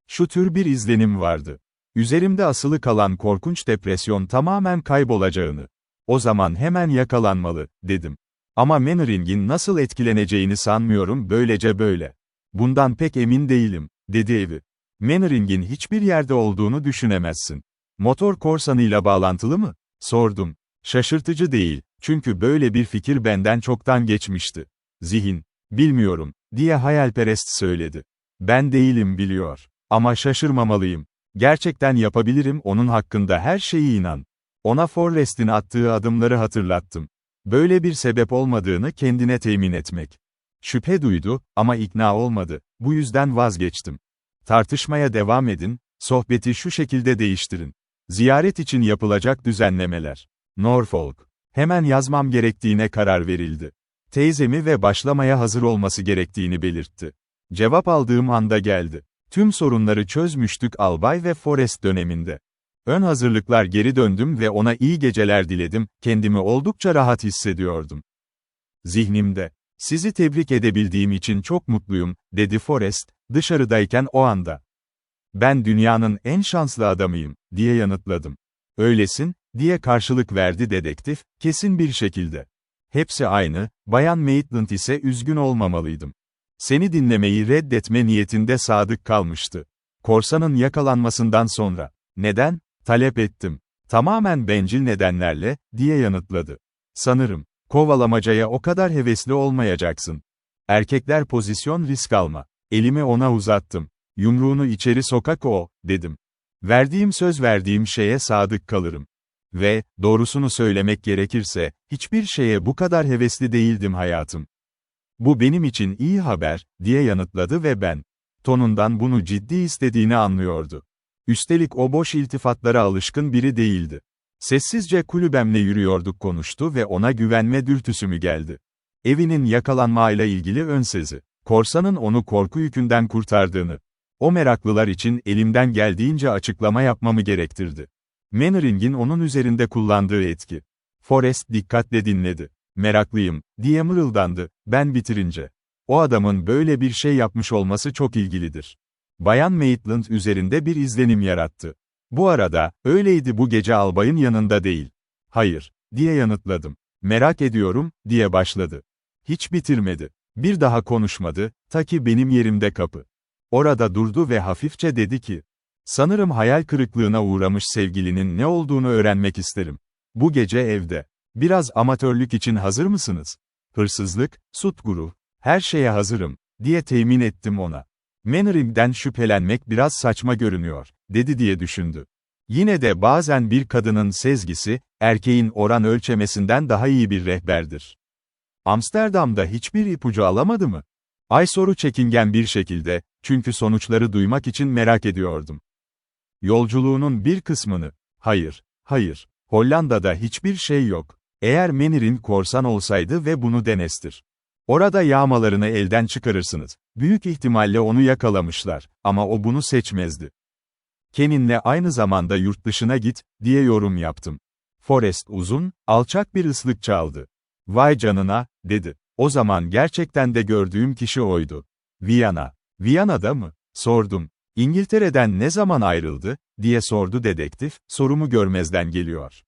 Şu tür bir izlenim vardı. Üzerimde asılı kalan korkunç depresyon tamamen kaybolacağını. O zaman hemen yakalanmalı, dedim. Ama Mannering'in nasıl etkileneceğini sanmıyorum böylece böyle. Bundan pek emin değilim, dedi Evi. Mannering'in hiçbir yerde olduğunu düşünemezsin. Motor korsanıyla bağlantılı mı? Sordum. Şaşırtıcı değil, çünkü böyle bir fikir benden çoktan geçmişti. Zihin, bilmiyorum, diye hayalperest söyledi. Ben değilim biliyor. Ama şaşırmamalıyım. Gerçekten yapabilirim onun hakkında her şeyi inan. Ona Forrest'in attığı adımları hatırlattım. Böyle bir sebep olmadığını kendine temin etmek. Şüphe duydu, ama ikna olmadı, bu yüzden vazgeçtim. Tartışmaya devam edin, sohbeti şu şekilde değiştirin. Ziyaret için yapılacak düzenlemeler. Norfolk. Hemen yazmam gerektiğine karar verildi. Teyzemi ve başlamaya hazır olması gerektiğini belirtti. Cevap aldığım anda geldi. Tüm sorunları çözmüştük albay ve Forrest döneminde. Ön hazırlıklar geri döndüm ve ona iyi geceler diledim, kendimi oldukça rahat hissediyordum. Zihnimde, sizi tebrik edebildiğim için çok mutluyum, dedi Forrest, dışarıdayken o anda. Ben dünyanın en şanslı adamıyım, diye yanıtladım. Öylesin, diye karşılık verdi dedektif, kesin bir şekilde. Hepsi aynı, Bayan Maitland ise üzgün olmamalıydım. Seni dinlemeyi reddetme niyetinde sadık kalmıştı. Korsanın yakalanmasından sonra. Neden? Talep ettim. Tamamen bencil nedenlerle, diye yanıtladı. Sanırım, kovalamacaya o kadar hevesli olmayacaksın. Erkekler pozisyon risk alma. Elimi ona uzattım. Yumruğunu içeri sokak o, dedim. Verdiğim şeye sadık kalırım. Ve, doğrusunu söylemek gerekirse, hiçbir şeye bu kadar hevesli değildim hayatım. Bu benim için iyi haber, diye yanıtladı ve ben, tonundan bunu ciddi istediğini anlıyordu. Üstelik o boş iltifatlara alışkın biri değildi. Sessizce kulübemle yürüyorduk konuştu ve ona güvenme dürtüsü mü geldi. Evinin yakalanmayla ilgili ön sezi. Korsanın onu korku yükünden kurtardığını. O meraklılar için elimden geldiğince açıklama yapmamı gerektirdi. Mannering'in onun üzerinde kullandığı etki. Forrest dikkatle dinledi. Meraklıyım, diye mırıldandı, ben bitirince. O adamın böyle bir şey yapmış olması çok ilgilidir. Bayan Maitland üzerinde bir izlenim yarattı. Bu arada, öyleydi bu gece albayın yanında değil. Hayır, diye yanıtladım. Merak ediyorum, diye başladı. Hiç bitirmedi. Bir daha konuşmadı, ta ki benim yerimde kapı. Orada durdu ve hafifçe dedi ki, sanırım hayal kırıklığına uğramış sevgilinin ne olduğunu öğrenmek isterim. Bu gece evde. Biraz amatörlük için hazır mısınız? Hırsızlık, Sutguru, her şeye hazırım, diye temin ettim ona. Mannering'den şüphelenmek biraz saçma görünüyor, dedi diye düşündü. Yine de bazen bir kadının sezgisi, erkeğin oran ölçemesinden daha iyi bir rehberdir. Amsterdam'da hiçbir ipucu alamadı mı? Ay soru çekingen bir şekilde, çünkü sonuçları duymak için merak ediyordum. Yolculuğunun bir kısmını, hayır, Hollanda'da hiçbir şey yok. Eğer Mannering korsan olsaydı ve bunu denestir. Orada yağmalarını elden çıkarırsınız. Büyük ihtimalle onu yakalamışlar, ama o bunu seçmezdi. Keninle aynı zamanda yurt dışına git, diye yorum yaptım. Forrest uzun, alçak bir ıslık çaldı. Vay canına, dedi. O zaman gerçekten de gördüğüm kişi oydu. Viyana. Viyana'da mı? Sordum. İngiltere'den ne zaman ayrıldı, diye sordu dedektif, sorumu görmezden geliyor.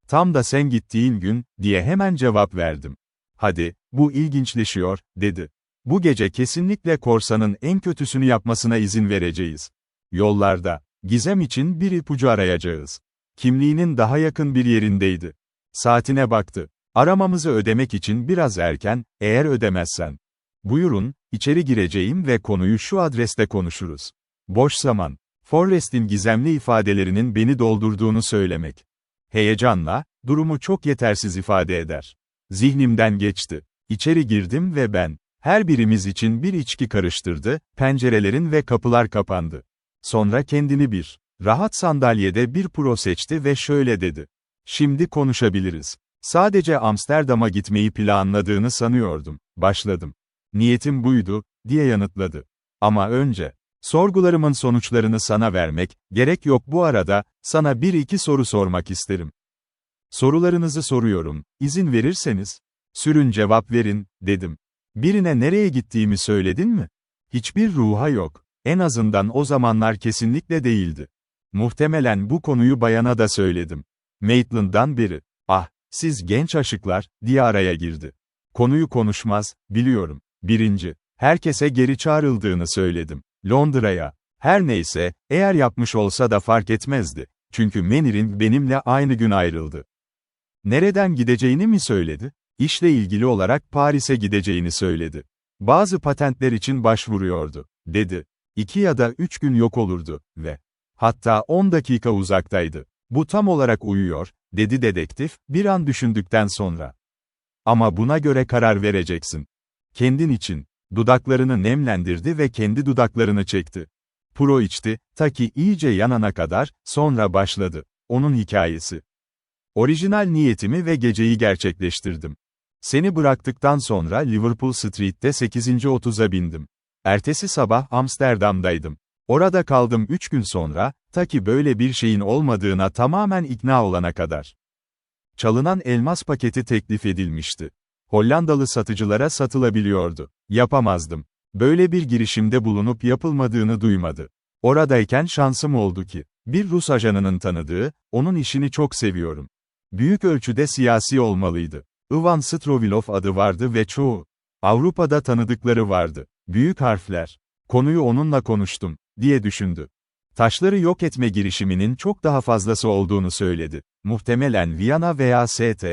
Tam da sen gittiğin gün, diye hemen cevap verdim. Hadi, bu ilginçleşiyor, dedi. Bu gece kesinlikle korsanın en kötüsünü yapmasına izin vereceğiz. Yollarda, gizem için bir ipucu arayacağız. Kimliğinin daha yakın bir yerindeydi. Saatine baktı. Aramamızı ödemek için biraz erken, eğer ödemezsen. Buyurun, içeri gireceğim ve konuyu şu adreste konuşuruz. Boş zaman. Forrest'in gizemli ifadelerinin beni doldurduğunu söylemek. Heyecanla, durumu çok yetersiz ifade eder. Zihnimden geçti. İçeri girdim ve ben, her birimiz için bir içki karıştırdı, pencerelerin ve kapılar kapandı. Sonra kendini bir, rahat sandalyede bir pro seçti ve şöyle dedi. Şimdi konuşabiliriz. Sadece Amsterdam'a gitmeyi planladığını sanıyordum. Başladım. Niyetim buydu, diye yanıtladı. Ama önce, sorgularımın sonuçlarını sana vermek, gerek yok bu arada, sana bir iki soru sormak isterim. Sorularınızı soruyorum, izin verirseniz. Sürün cevap verin, dedim. Birine nereye gittiğimi söyledin mi? Hiçbir ruha yok. En azından o zamanlar kesinlikle değildi. Muhtemelen bu konuyu bayana da söyledim. Maitland'dan biri, "Ah, siz genç aşıklar," diye araya girdi. "Konuyu konuşmaz, biliyorum. Birinci, herkese geri çağrıldığını söyledim. Londra'ya. Her neyse, eğer yapmış olsa da fark etmezdi. Çünkü Mannering benimle aynı gün ayrıldı." "Nereden gideceğini mi söyledi?" "İşle ilgili olarak Paris'e gideceğini söyledi. Bazı patentler için başvuruyordu," dedi. 2 ya da 3 gün yok olurdu ve hatta 10 dakika uzaktaydı. "Bu tam olarak uyuyor," dedi dedektif, bir an düşündükten sonra. "Ama buna göre karar vereceksin. Kendin için." Dudaklarını nemlendirdi ve kendi dudaklarını çekti. Puro içti, ta ki iyice yanana kadar, sonra başladı. Onun hikayesi. "Orijinal niyetimi ve geceyi gerçekleştirdim. Seni bıraktıktan sonra Liverpool Street'te 8.30'a bindim. Ertesi sabah Amsterdam'daydım. Orada kaldım 3 gün sonra, ta ki böyle bir şeyin olmadığına tamamen ikna olana kadar. Çalınan elmas paketi teklif edilmişti. Hollandalı satıcılara satılabiliyordu. Yapamazdım. Böyle bir girişimde bulunup yapılmadığını duymadı. Oradayken şansım oldu ki, bir Rus ajanının tanıdığı, onun işini çok seviyorum. Büyük ölçüde siyasi olmalıydı. Ivan Strovilov adı vardı ve çoğu Avrupa'da tanıdıkları vardı. Büyük harfler. Konuyu onunla konuştum, diye düşündü. Taşları yok etme girişiminin çok daha fazlası olduğunu söyledi. Muhtemelen Viyana veya St.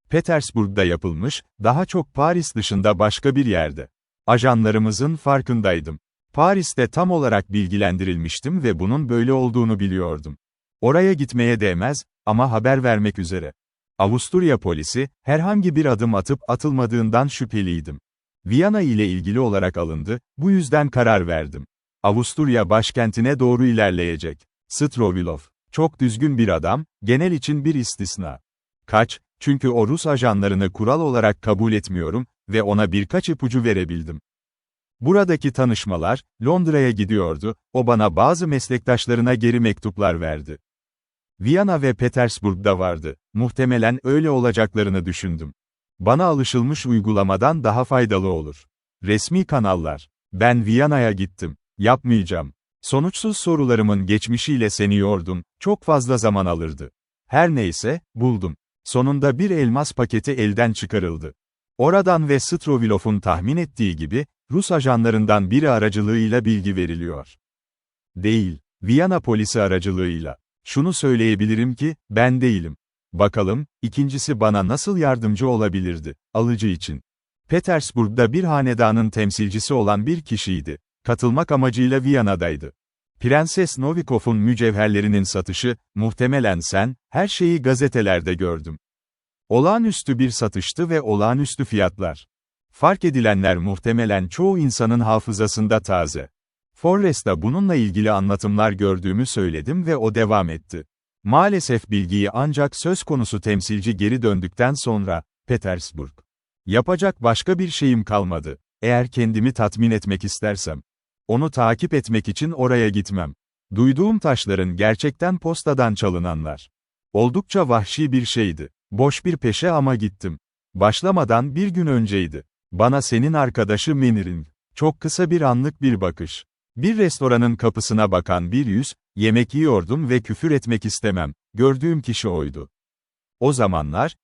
Petersburg'da yapılmış, daha çok Paris dışında başka bir yerde. Ajanlarımızın farkındaydım. Paris'te tam olarak bilgilendirilmiştim ve bunun böyle olduğunu biliyordum. Oraya gitmeye değmez, ama haber vermek üzere. Avusturya polisi, herhangi bir adım atıp atılmadığından şüpheliydim. Viyana ile ilgili olarak alındı, bu yüzden karar verdim. Avusturya başkentine doğru ilerleyecek. Strovilov, çok düzgün bir adam, genel için bir istisna. Çünkü o Rus ajanlarını kural olarak kabul etmiyorum ve ona birkaç ipucu verebildim. Buradaki tanışmalar, Londra'ya gidiyordu, o bana bazı meslektaşlarına geri mektuplar verdi. Viyana ve Petersburg'da vardı, muhtemelen öyle olacaklarını düşündüm. Bana alışılmış uygulamadan daha faydalı olur. Resmi kanallar. Ben Viyana'ya gittim. Yapmayacağım. Sonuçsuz sorularımın geçmişiyle seni yordum, çok fazla zaman alırdı. Her neyse, buldum. Sonunda bir elmas paketi elden çıkarıldı. Oradan ve Strovilov'un tahmin ettiği gibi, Rus ajanlarından biri aracılığıyla bilgi veriliyor. Değil, Viyana polisi aracılığıyla. Şunu söyleyebilirim ki, ben değilim. Bakalım, ikincisi bana nasıl yardımcı olabilirdi, alıcı için. Petersburg'da bir hanedanın temsilcisi olan bir kişiydi. Katılmak amacıyla Viyana'daydı. Prenses Novikov'un mücevherlerinin satışı, muhtemelen her şeyi gazetelerde gördüm. Olağanüstü bir satıştı ve olağanüstü fiyatlar. Fark edilenler muhtemelen çoğu insanın hafızasında taze. Forrest'a bununla ilgili anlatımlar gördüğümü söyledim ve o devam etti. Maalesef bilgiyi ancak söz konusu temsilci geri döndükten sonra, Petersburg. Yapacak başka bir şeyim kalmadı. Eğer kendimi tatmin etmek istersem. Onu takip etmek için oraya gitmem. Duyduğum taşların gerçekten postadan çalınanlar. Oldukça vahşi bir şeydi. Boş bir peşe ama gittim. Başlamadan bir gün önceydi. Bana senin arkadaşı Mannering. Çok kısa bir anlık bir bakış. Bir restoranın kapısına bakan bir yüz, yemek yiyordum ve küfür etmek istemem. Gördüğüm kişi oydu. O zamanlar,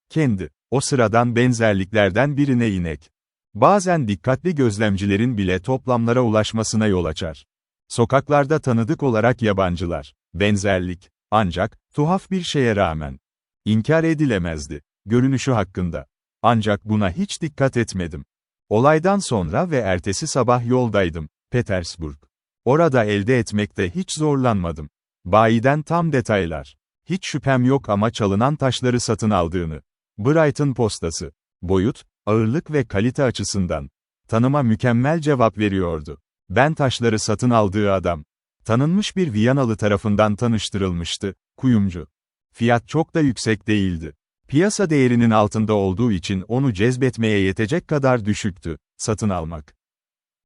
o sıradan benzerliklerden birine inek. Bazen dikkatli gözlemcilerin bile toplamlara ulaşmasına yol açar. Sokaklarda tanıdık olarak yabancılar. Benzerlik. Ancak, tuhaf bir şeye rağmen. İnkar edilemezdi. Görünüşü hakkında. Ancak buna hiç dikkat etmedim. Olaydan sonra ve ertesi sabah yoldaydım. Petersburg. Orada elde etmekte hiç zorlanmadım. Bayiden tam detaylar. Hiç şüphem yok ama çalınan taşları satın aldığını. Brighton postası. Boyut, ağırlık ve kalite açısından. Tanıma mükemmel cevap veriyordu. Ben taşları satın aldığı adam. Tanınmış bir Viyanalı tarafından tanıştırılmıştı, kuyumcu. Fiyat çok da yüksek değildi. Piyasa değerinin altında olduğu için onu cezbetmeye yetecek kadar düşüktü, satın almak.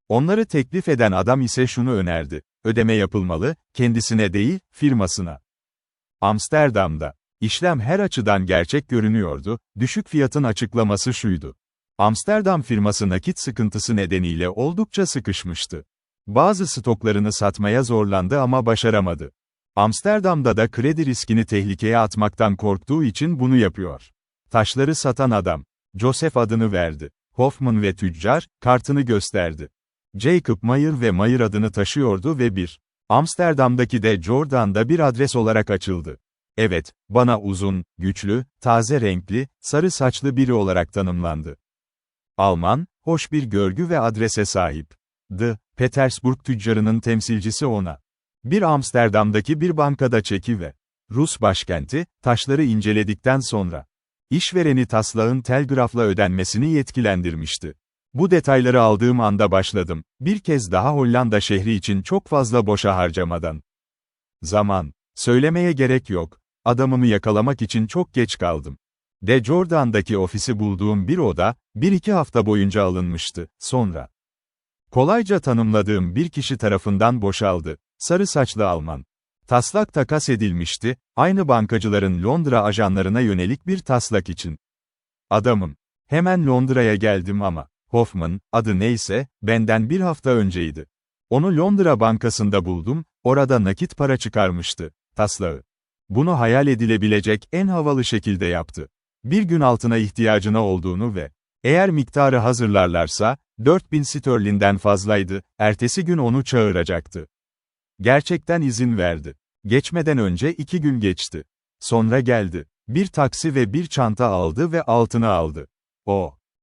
Onları teklif eden adam ise şunu önerdi. Ödeme yapılmalı, kendisine değil, firmasına. Amsterdam'da. İşlem her açıdan gerçek görünüyordu, düşük fiyatın açıklaması şuydu. Amsterdam firması nakit sıkıntısı nedeniyle oldukça sıkışmıştı. Bazı stoklarını satmaya zorlandı ama başaramadı. Amsterdam'da da kredi riskini tehlikeye atmaktan korktuğu için bunu yapıyor. Taşları satan adam, Joseph adını verdi. Hoffman ve tüccar, kartını gösterdi. Jacob Mayer ve Mayer adını taşıyordu ve Amsterdam'daki de Jordan'da bir adres olarak açıldı. Evet, bana uzun, güçlü, taze renkli, sarı saçlı biri olarak tanımlandı. Alman, hoş bir görgü ve adrese sahip. Petersburg tüccarının temsilcisi ona. Bir Amsterdam'daki bir bankada çeki ve Rus başkenti, taşları inceledikten sonra işvereni taslağın telgrafla ödenmesini yetkilendirmişti. Bu detayları aldığım anda başladım, bir kez daha Hollanda şehri için çok fazla boşa harcamadan. Zaman. Söylemeye gerek yok. Adamımı yakalamak için çok geç kaldım. De Jordan'daki ofisi bulduğum bir oda, 1-2 hafta boyunca alınmıştı. Sonra kolayca tanımladığım bir kişi tarafından boşaldı. Sarı saçlı Alman. Taslak takas edilmişti, aynı bankacıların Londra ajanlarına yönelik bir taslak için. Adamım. Hemen Londra'ya geldim ama, Hoffman, adı neyse, benden bir hafta önceydi. Onu Londra bankasında buldum, orada nakit para çıkarmıştı, taslağı. Bunu hayal edilebilecek en havalı şekilde yaptı. Bir gün altına ihtiyacına olduğunu ve eğer miktarı hazırlarlarsa, 4000 sterlinden fazlaydı, ertesi gün onu çağıracaktı. Gerçekten izin verdi. Geçmeden önce 2 gün geçti. Sonra geldi. Bir taksi ve bir çanta aldı ve altını aldı.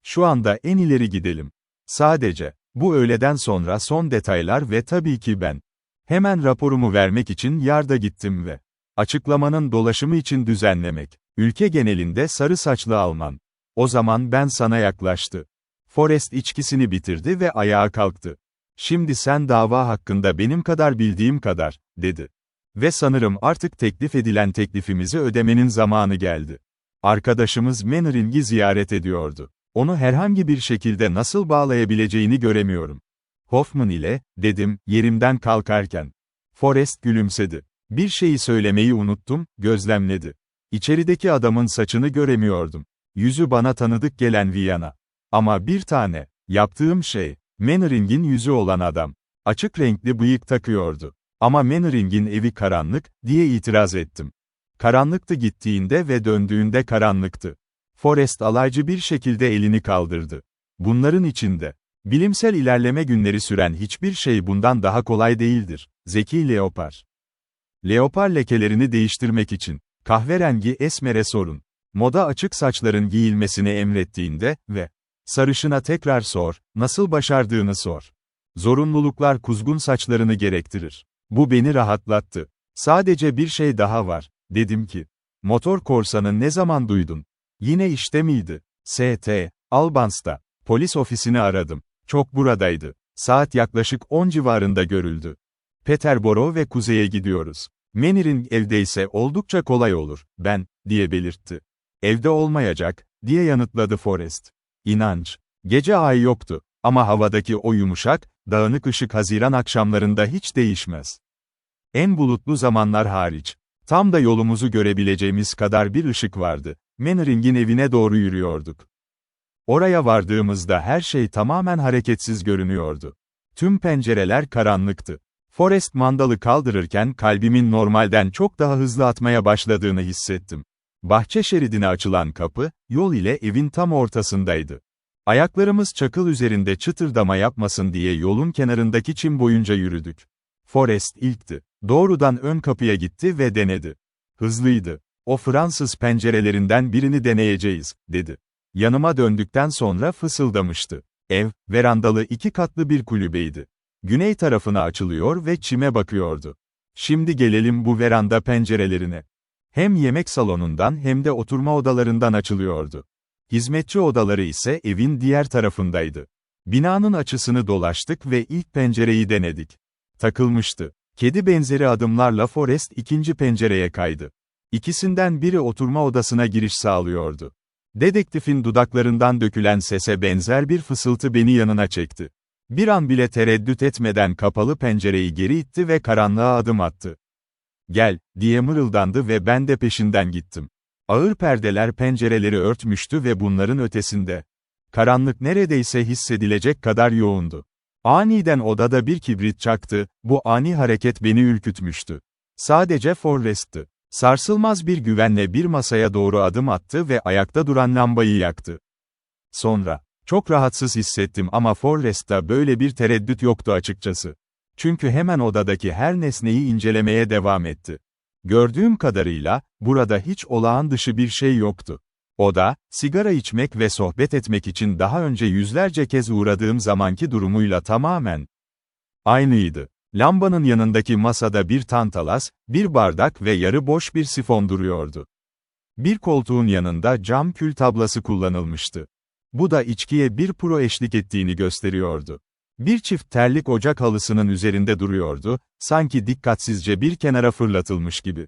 Şu anda en ileri gidelim. Sadece, bu öğleden sonra son detaylar ve tabii ki ben. Hemen raporumu vermek için yarda gittim ve açıklamanın dolaşımı için düzenlemek. Ülke genelinde sarı saçlı Alman. O zaman ben sana yaklaştı. Forrest içkisini bitirdi ve ayağa kalktı. Şimdi sen dava hakkında benim kadar bildiğim kadar, dedi. Ve sanırım artık teklif edilen teklifimizi ödemenin zamanı geldi. Arkadaşımız Mannering'i ziyaret ediyordu. Onu herhangi bir şekilde nasıl bağlayabileceğini göremiyorum. Hoffman ile, dedim, yerimden kalkarken. Forrest gülümsedi. Bir şeyi söylemeyi unuttum, gözlemledi. İçerideki adamın saçını göremiyordum. Yüzü bana tanıdık gelen Viyana. Ama bir tane, yaptığım şey, Mannering'in yüzü olan adam. Açık renkli bıyık takıyordu. Ama Mannering'in evi karanlık, diye itiraz ettim. Karanlıktı gittiğinde ve döndüğünde karanlıktı. Forrest alaycı bir şekilde elini kaldırdı. Bunların içinde, bilimsel ilerleme günleri süren hiçbir şey bundan daha kolay değildir. Zeki Leopar. Leopar lekelerini değiştirmek için, kahverengi esmere sorun. Moda açık saçların giyilmesini emrettiğinde ve sarışına tekrar sor, nasıl başardığını sor. Zorunluluklar kuzgun saçlarını gerektirir. Bu beni rahatlattı. Sadece bir şey daha var, dedim ki. Motor korsanı ne zaman duydun? Yine işte miydi? Albans'ta. Polis ofisini aradım. Çok buradaydı. Saat yaklaşık 10 civarında görüldü. Peterborough ve kuzeye gidiyoruz. Mannering evdeyse oldukça kolay olur, diye belirtti. Evde olmayacak, diye yanıtladı Forrest. İnanç. Gece ay yoktu. Ama havadaki o yumuşak, dağınık ışık Haziran akşamlarında hiç değişmez. En bulutlu zamanlar hariç. Tam da yolumuzu görebileceğimiz kadar bir ışık vardı. Mannering'in evine doğru yürüyorduk. Oraya vardığımızda her şey tamamen hareketsiz görünüyordu. Tüm pencereler karanlıktı. Forrest mandalı kaldırırken kalbimin normalden çok daha hızlı atmaya başladığını hissettim. Bahçe şeridine açılan kapı, yol ile evin tam ortasındaydı. Ayaklarımız çakıl üzerinde çıtırdama yapmasın diye yolun kenarındaki çim boyunca yürüdük. Forrest ilkti. Doğrudan ön kapıya gitti ve denedi. Hızlıydı. O Fransız pencerelerinden birini deneyeceğiz, dedi. Yanıma döndükten sonra fısıldamıştı. Ev, verandalı 2 katlı bir kulübeydi. Güney tarafına açılıyor ve çime bakıyordu. Şimdi gelelim bu veranda pencerelerine. Hem yemek salonundan hem de oturma odalarından açılıyordu. Hizmetçi odaları ise evin diğer tarafındaydı. Binanın açısını dolaştık ve ilk pencereyi denedik. Takılmıştı. Kedi benzeri adımlarla Forrest ikinci pencereye kaydı. İkisinden biri oturma odasına giriş sağlıyordu. Dedektifin dudaklarından dökülen sese benzer bir fısıltı beni yanına çekti. Bir an bile tereddüt etmeden kapalı pencereyi geri itti ve karanlığa adım attı. "Gel," diye mırıldandı ve ben de peşinden gittim. Ağır perdeler pencereleri örtmüştü ve bunların ötesinde Karanlık neredeyse hissedilecek kadar yoğundu. Aniden odada bir kibrit çaktı, bu ani hareket beni ürkütmüştü. Sadece Forrest'tı. Sarsılmaz bir güvenle bir masaya doğru adım attı ve ayakta duran lambayı yaktı. Sonra, çok rahatsız hissettim ama Forrest'ta böyle bir tereddüt yoktu açıkçası. Çünkü hemen odadaki her nesneyi incelemeye devam etti. Gördüğüm kadarıyla, burada hiç olağan dışı bir şey yoktu. Oda, sigara içmek ve sohbet etmek için daha önce yüzlerce kez uğradığım zamanki durumuyla tamamen aynıydı. Lambanın yanındaki masada bir tantalas, bir bardak ve yarı boş bir sifon duruyordu. Bir koltuğun yanında cam kül tablası kullanılmıştı. Bu da içkiye bir puro eşlik ettiğini gösteriyordu. Bir çift terlik ocak halısının üzerinde duruyordu, sanki dikkatsizce bir kenara fırlatılmış gibi.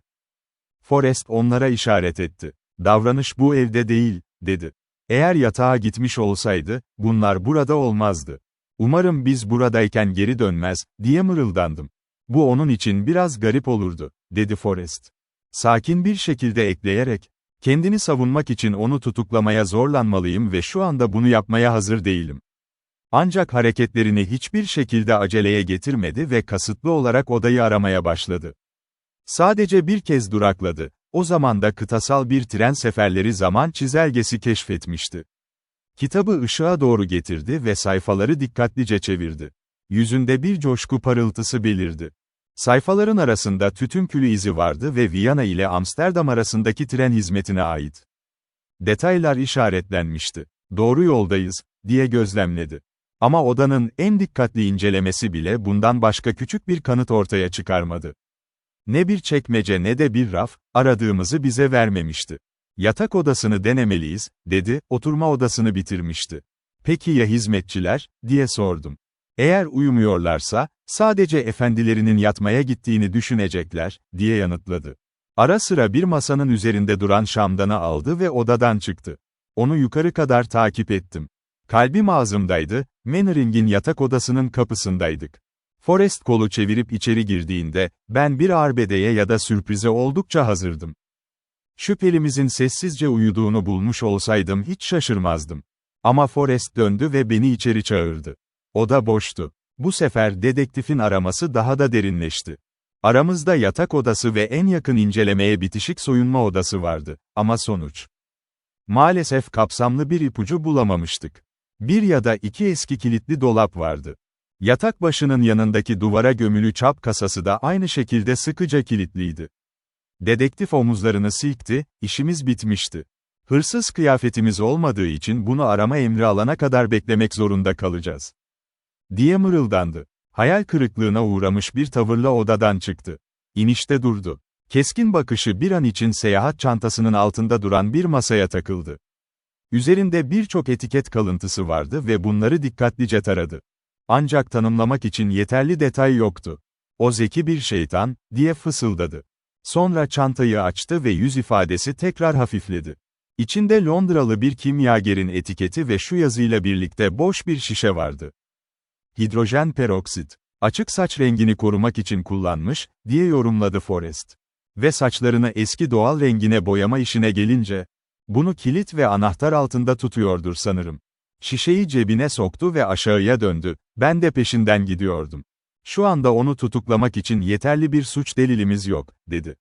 Forrest onlara işaret etti. "Davranış bu evde değil," dedi. "Eğer yatağa gitmiş olsaydı, bunlar burada olmazdı. Umarım biz buradayken geri dönmez," diye mırıldandım. "Bu onun için biraz garip olurdu," dedi Forrest. Sakin bir şekilde ekleyerek, "Kendini savunmak için onu tutuklamaya zorlanmalıyım ve şu anda bunu yapmaya hazır değilim." Ancak hareketlerini hiçbir şekilde aceleye getirmedi ve kasıtlı olarak odayı aramaya başladı. Sadece bir kez durakladı. O zaman da kıtasal bir tren seferleri zaman çizelgesi keşfetmişti. Kitabı ışığa doğru getirdi ve sayfaları dikkatlice çevirdi. Yüzünde bir coşku parıltısı belirdi. Sayfaların arasında tütün külü izi vardı ve Viyana ile Amsterdam arasındaki tren hizmetine ait. Detaylar işaretlenmişti. "Doğru yoldayız," diye gözlemledi. Ama odanın en dikkatli incelemesi bile bundan başka küçük bir kanıt ortaya çıkarmadı. Ne bir çekmece ne de bir raf, aradığımızı bize vermemişti. "Yatak odasını denemeliyiz," dedi, oturma odasını bitirmişti. "Peki ya hizmetçiler?" diye sordum. "Eğer uyumuyorlarsa, sadece efendilerinin yatmaya gittiğini düşünecekler," diye yanıtladı. Ara sıra bir masanın üzerinde duran şamdanı aldı ve odadan çıktı. Onu yukarı kadar takip ettim. Kalbim ağzımdaydı, Mannering'in yatak odasının kapısındaydık. Forrest kolu çevirip içeri girdiğinde, ben bir arbedeye ya da sürprize oldukça hazırdım. Şüphelimizin sessizce uyuduğunu bulmuş olsaydım hiç şaşırmazdım. Ama Forrest döndü ve beni içeri çağırdı. Oda boştu. Bu sefer dedektifin araması daha da derinleşti. Aramızda yatak odası ve en yakın incelemeye bitişik soyunma odası vardı, ama sonuç. Maalesef kapsamlı bir ipucu bulamamıştık. Bir ya da iki eski kilitli dolap vardı. Yatak başının yanındaki duvara gömülü çap kasası da aynı şekilde sıkıca kilitliydi. Dedektif omuzlarını silkti, işimiz bitmişti. Hırsız kıyafetimiz olmadığı için bunu arama emri alana kadar beklemek zorunda kalacağız, diye mırıldandı. Hayal kırıklığına uğramış bir tavırla odadan çıktı. İnişte durdu. Keskin bakışı bir an için seyahat çantasının altında duran bir masaya takıldı. Üzerinde birçok etiket kalıntısı vardı ve bunları dikkatlice taradı. Ancak tanımlamak için yeterli detay yoktu. "O zeki bir şeytan," diye fısıldadı. Sonra çantayı açtı ve yüz ifadesi tekrar hafifledi. İçinde Londralı bir kimyagerin etiketi ve şu yazıyla birlikte boş bir şişe vardı. "Hidrojen peroksit. Açık saç rengini korumak için kullanmış," diye yorumladı Forrest. "Ve saçlarını eski doğal rengine boyama işine gelince, bunu kilit ve anahtar altında tutuyordur sanırım." Şişeyi cebine soktu ve aşağıya döndü. "Ben de peşinden gidiyordum. Şu anda onu tutuklamak için yeterli bir suç delilimiz yok," dedi.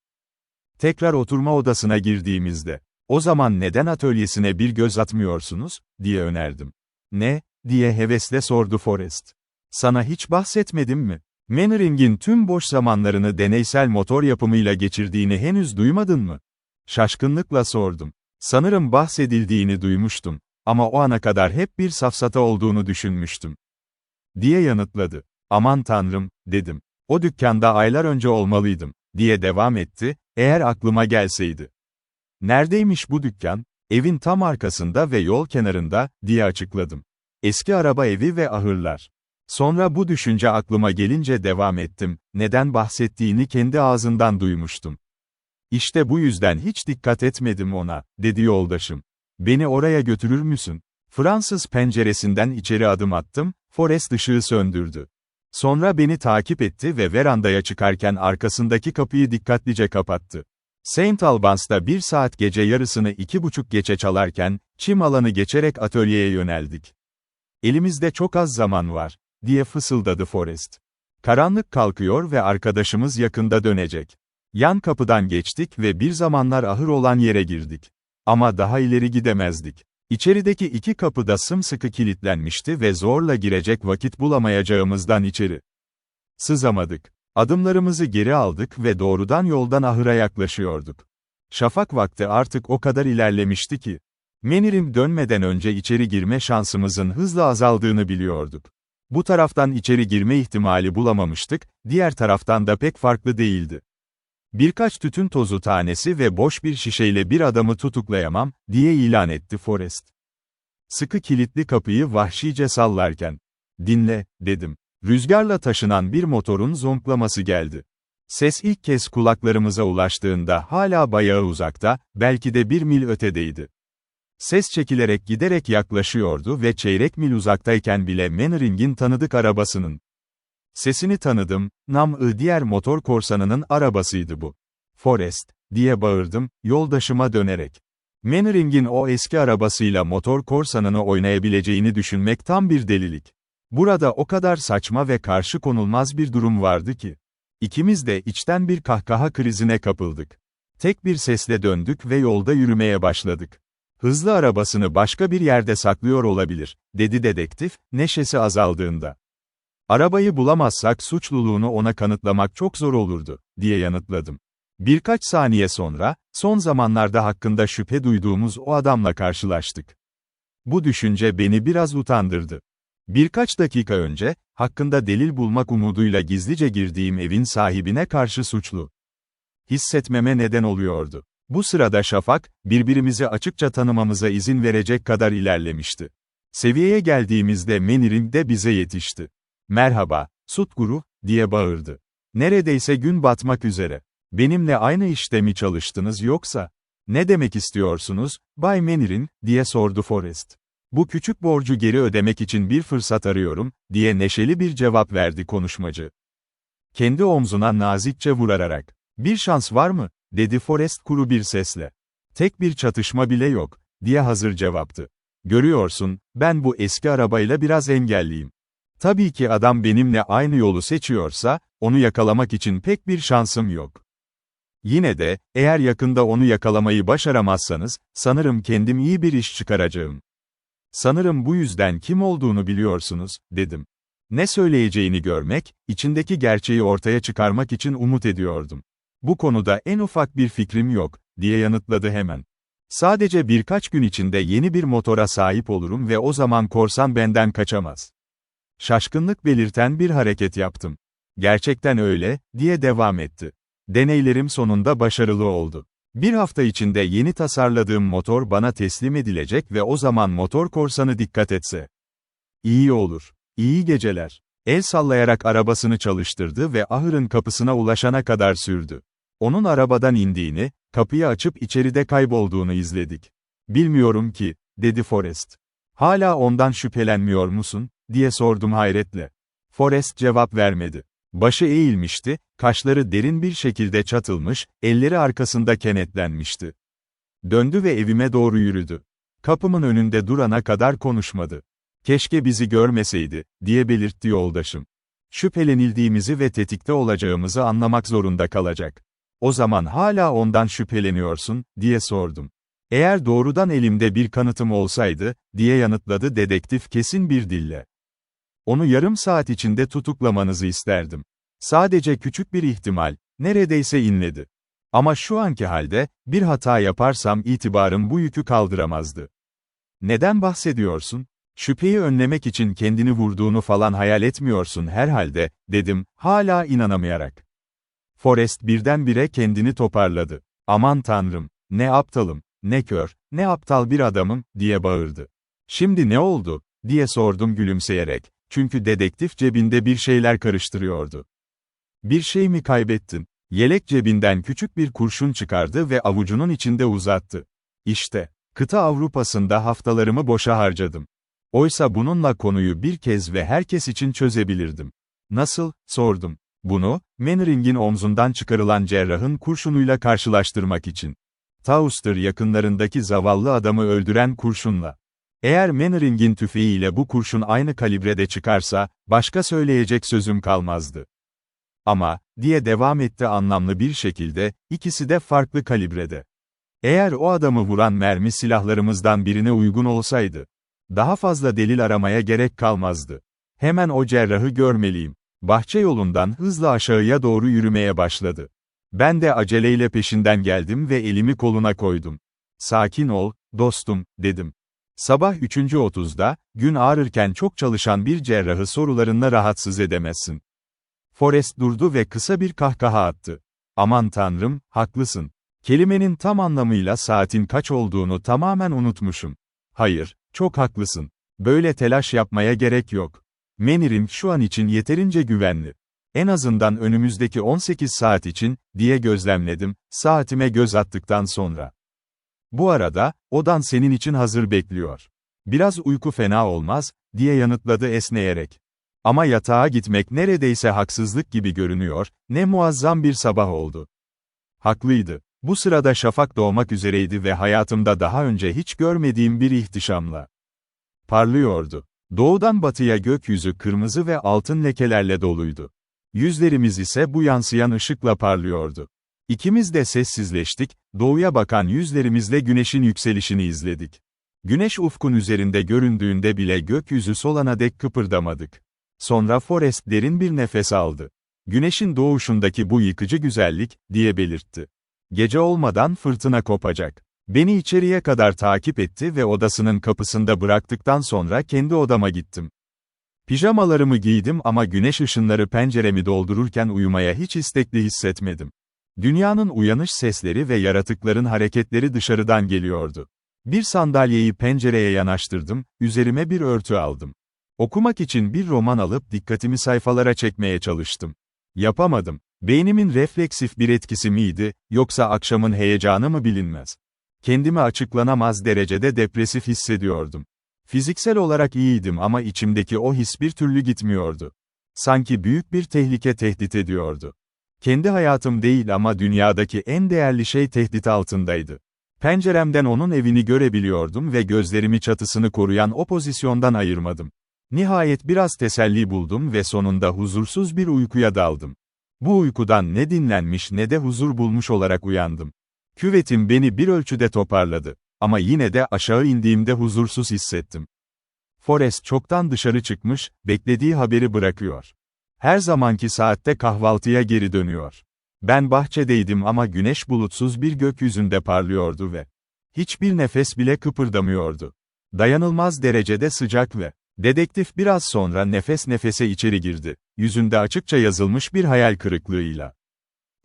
Tekrar oturma odasına girdiğimizde, "O zaman neden atölyesine bir göz atmıyorsunuz?" diye önerdim. "Ne?" diye hevesle sordu Forrest. "Sana hiç bahsetmedim mi? Mannering'in tüm boş zamanlarını deneysel motor yapımıyla geçirdiğini henüz duymadın mı?" Şaşkınlıkla sordum. "Sanırım bahsedildiğini duymuştum. Ama o ana kadar hep bir safsata olduğunu düşünmüştüm," diye yanıtladı. "Aman tanrım," dedim. "O dükkanda aylar önce olmalıydım," diye devam etti, "eğer aklıma gelseydi." "Neredeymiş bu dükkan?" "Evin tam arkasında ve yol kenarında," diye açıkladım. "Eski araba evi ve ahırlar." Sonra bu düşünce aklıma gelince devam ettim, "Neden bahsettiğini kendi ağzından duymuştum. İşte bu yüzden hiç dikkat etmedim ona," dedi yoldaşım. "Beni oraya götürür müsün?" Fransız penceresinden içeri adım attım, Forrest ışığı söndürdü. Sonra beni takip etti ve verandaya çıkarken arkasındaki kapıyı dikkatlice kapattı. Saint Albans'ta 1 saat gece yarısını 2:30 geçe çalarken, çim alanı geçerek atölyeye yöneldik. Elimizde çok az zaman var, diye fısıldadı Forrest. Karanlık kalkıyor ve arkadaşımız yakında dönecek. Yan kapıdan geçtik ve bir zamanlar ahır olan yere girdik. Ama daha ileri gidemezdik. İçerideki 2 kapı da sımsıkı kilitlenmişti ve zorla girecek vakit bulamayacağımızdan içeri sızamadık. Adımlarımızı geri aldık ve doğrudan yoldan ahıra yaklaşıyorduk. Şafak vakti artık o kadar ilerlemişti ki, Menirim dönmeden önce içeri girme şansımızın hızla azaldığını biliyorduk. Bu taraftan içeri girme ihtimali bulamamıştık, diğer taraftan da pek farklı değildi. Birkaç tütün tozu tanesi ve boş bir şişeyle bir adamı tutuklayamam, diye ilan etti Forrest. Sıkı kilitli kapıyı vahşice sallarken. Dinle, dedim. Rüzgarla taşınan bir motorun zonklaması geldi. Ses ilk kez kulaklarımıza ulaştığında hala bayağı uzakta, belki de 1 mil ötedeydi. Ses çekilerek giderek yaklaşıyordu ve çeyrek mil uzaktayken bile Mannering'in tanıdık arabasının sesini tanıdım, diğer motor korsanının arabasıydı bu. Forrest, diye bağırdım, yoldaşıma dönerek. Mannering'in o eski arabasıyla motor korsanını oynayabileceğini düşünmek tam bir delilik. Burada o kadar saçma ve karşı konulmaz bir durum vardı ki. İkimiz de içten bir kahkaha krizine kapıldık. Tek bir sesle döndük ve yolda yürümeye başladık. Hızlı arabasını başka bir yerde saklıyor olabilir, dedi dedektif, neşesi azaldığında. Arabayı bulamazsak suçluluğunu ona kanıtlamak çok zor olurdu, diye yanıtladım. Birkaç saniye sonra, son zamanlarda hakkında şüphe duyduğumuz o adamla karşılaştık. Bu düşünce beni biraz utandırdı. Birkaç dakika önce, hakkında delil bulmak umuduyla gizlice girdiğim evin sahibine karşı suçlu hissetmeme neden oluyordu. Bu sırada Şafak, birbirimizi açıkça tanımamıza izin verecek kadar ilerlemişti. Seviyeye geldiğimizde Meniring de bize yetişti. "Merhaba, Sutguru," diye bağırdı. "Neredeyse gün batmak üzere. Benimle aynı işte mi çalıştınız yoksa? Ne demek istiyorsunuz, Bay Meniring," diye sordu Forrest. "Bu küçük borcu geri ödemek için bir fırsat arıyorum," diye neşeli bir cevap verdi konuşmacı. Kendi omzuna nazikçe vurarak. "Bir şans var mı?" dedi Forrest kuru bir sesle. "Tek bir çatışma bile yok," diye hazır cevaptı. "Görüyorsun, ben bu eski arabayla biraz engelliyim. Tabii ki adam benimle aynı yolu seçiyorsa, onu yakalamak için pek bir şansım yok. Yine de, eğer yakında onu yakalamayı başaramazsanız, sanırım kendim iyi bir iş çıkaracağım. Sanırım bu yüzden kim olduğunu biliyorsunuz," dedim. Ne söyleyeceğini görmek, içindeki gerçeği ortaya çıkarmak için umut ediyordum. "Bu konuda en ufak bir fikrim yok," diye yanıtladı hemen. "Sadece birkaç gün içinde yeni bir motora sahip olurum ve o zaman korsan benden kaçamaz." Şaşkınlık belirten bir hareket yaptım. "Gerçekten öyle," diye devam etti. "Deneylerim sonunda başarılı oldu. Bir hafta içinde yeni tasarladığım motor bana teslim edilecek ve o zaman motor korsanı dikkat etse. İyi olur. İyi geceler." El sallayarak arabasını çalıştırdı ve ahırın kapısına ulaşana kadar sürdü. Onun arabadan indiğini, kapıyı açıp içeride kaybolduğunu izledik. "Bilmiyorum ki," dedi Forrest. "Hala ondan şüphelenmiyor musun?" diye sordum hayretle. Forrest cevap vermedi. Başı eğilmişti, kaşları derin bir şekilde çatılmış, elleri arkasında kenetlenmişti. Döndü ve evime doğru yürüdü. Kapımın önünde durana kadar konuşmadı. "Keşke bizi görmeseydi," diye belirtti yoldaşım. "Şüphelenildiğimizi ve tetikte olacağımızı anlamak zorunda kalacak." "O zaman hala ondan şüpheleniyorsun," diye sordum. "Eğer doğrudan elimde bir kanıtım olsaydı," diye yanıtladı dedektif kesin bir dille. "Onu yarım saat içinde tutuklamanızı isterdim. Sadece küçük bir ihtimal," neredeyse inledi. "Ama şu anki halde, bir hata yaparsam itibarım bu yükü kaldıramazdı." "Neden bahsediyorsun? Şüpheyi önlemek için kendini vurduğunu falan hayal etmiyorsun herhalde," dedim, hala inanamayarak. Forrest birdenbire kendini toparladı. "Aman tanrım, ne aptalım, ne kör, ne aptal bir adamım," diye bağırdı. "Şimdi ne oldu?" diye sordum gülümseyerek, çünkü dedektif cebinde bir şeyler karıştırıyordu. "Bir şey mi kaybettin?" Yelek cebinden küçük bir kurşun çıkardı ve avucunun içinde uzattı. "İşte, kıta Avrupa'sında haftalarımı boşa harcadım. Oysa bununla konuyu bir kez ve herkes için çözebilirdim." "Nasıl?" sordum. "Bunu, Mannering'in omzundan çıkarılan cerrahın kurşunuyla karşılaştırmak için. Tauster yakınlarındaki zavallı adamı öldüren kurşunla. Eğer Mannering'in tüfeğiyle bu kurşun aynı kalibrede çıkarsa, başka söyleyecek sözüm kalmazdı. Ama, diye devam etti anlamlı bir şekilde, ikisi de farklı kalibrede. Eğer o adamı vuran mermi silahlarımızdan birine uygun olsaydı, daha fazla delil aramaya gerek kalmazdı. Hemen o cerrahı görmeliyim. Bahçe yolundan hızla aşağıya doğru yürümeye başladı. Ben de aceleyle peşinden geldim ve elimi koluna koydum. Sakin ol, dostum, dedim. Sabah 3:30'da, gün ağrırken çok çalışan bir cerrahı sorularınla rahatsız edemezsin. Forrest durdu ve kısa bir kahkaha attı. Aman tanrım, haklısın. Kelimenin tam anlamıyla saatin kaç olduğunu tamamen unutmuşum. Hayır, çok haklısın. Böyle telaş yapmaya gerek yok. Mannering şu an için yeterince güvenli. En azından önümüzdeki 18 saat için, diye gözlemledim, saatime göz attıktan sonra. Bu arada, odan senin için hazır bekliyor. Biraz uyku fena olmaz, diye yanıtladı esneyerek. Ama yatağa gitmek neredeyse haksızlık gibi görünüyor, ne muazzam bir sabah oldu. Haklıydı. Bu sırada şafak doğmak üzereydi ve hayatımda daha önce hiç görmediğim bir ihtişamla parlıyordu. Doğudan batıya gökyüzü kırmızı ve altın lekelerle doluydu. Yüzlerimiz ise bu yansıyan ışıkla parlıyordu. İkimiz de sessizleştik, doğuya bakan yüzlerimizle güneşin yükselişini izledik. Güneş ufkun üzerinde göründüğünde bile gökyüzü solana dek kıpırdamadık. Sonra Forrest derin bir nefes aldı. Güneşin doğuşundaki bu yıkıcı güzellik, diye belirtti. Gece olmadan fırtına kopacak. Beni içeriye kadar takip etti ve odasının kapısında bıraktıktan sonra kendi odama gittim. Pijamalarımı giydim ama güneş ışınları penceremi doldururken uyumaya hiç istekli hissetmedim. Dünyanın uyanış sesleri ve yaratıkların hareketleri dışarıdan geliyordu. Bir sandalyeyi pencereye yanaştırdım, üzerime bir örtü aldım. Okumak için bir roman alıp dikkatimi sayfalara çekmeye çalıştım. Yapamadım. Beynimin refleksif bir etkisi miydi, yoksa akşamın heyecanı mı bilinmez. Kendimi açıklanamaz derecede depresif hissediyordum. Fiziksel olarak iyiydim ama içimdeki o his bir türlü gitmiyordu. Sanki büyük bir tehlike tehdit ediyordu. Kendi hayatım değil ama dünyadaki en değerli şey tehdit altındaydı. Penceremden onun evini görebiliyordum ve gözlerimi çatısını koruyan o pozisyondan ayırmadım. Nihayet biraz teselli buldum ve sonunda huzursuz bir uykuya daldım. Bu uykudan ne dinlenmiş ne de huzur bulmuş olarak uyandım. Küvetim beni bir ölçüde toparladı. Ama yine de aşağı indiğimde huzursuz hissettim. Forrest çoktan dışarı çıkmış, beklediği haberi bırakıyor. Her zamanki saatte kahvaltıya geri dönüyor. Ben bahçedeydim ama güneş bulutsuz bir gökyüzünde parlıyordu ve hiçbir nefes bile kıpırdamıyordu. Dayanılmaz derecede sıcak ve dedektif biraz sonra nefes nefese içeri girdi, yüzünde açıkça yazılmış bir hayal kırıklığıyla.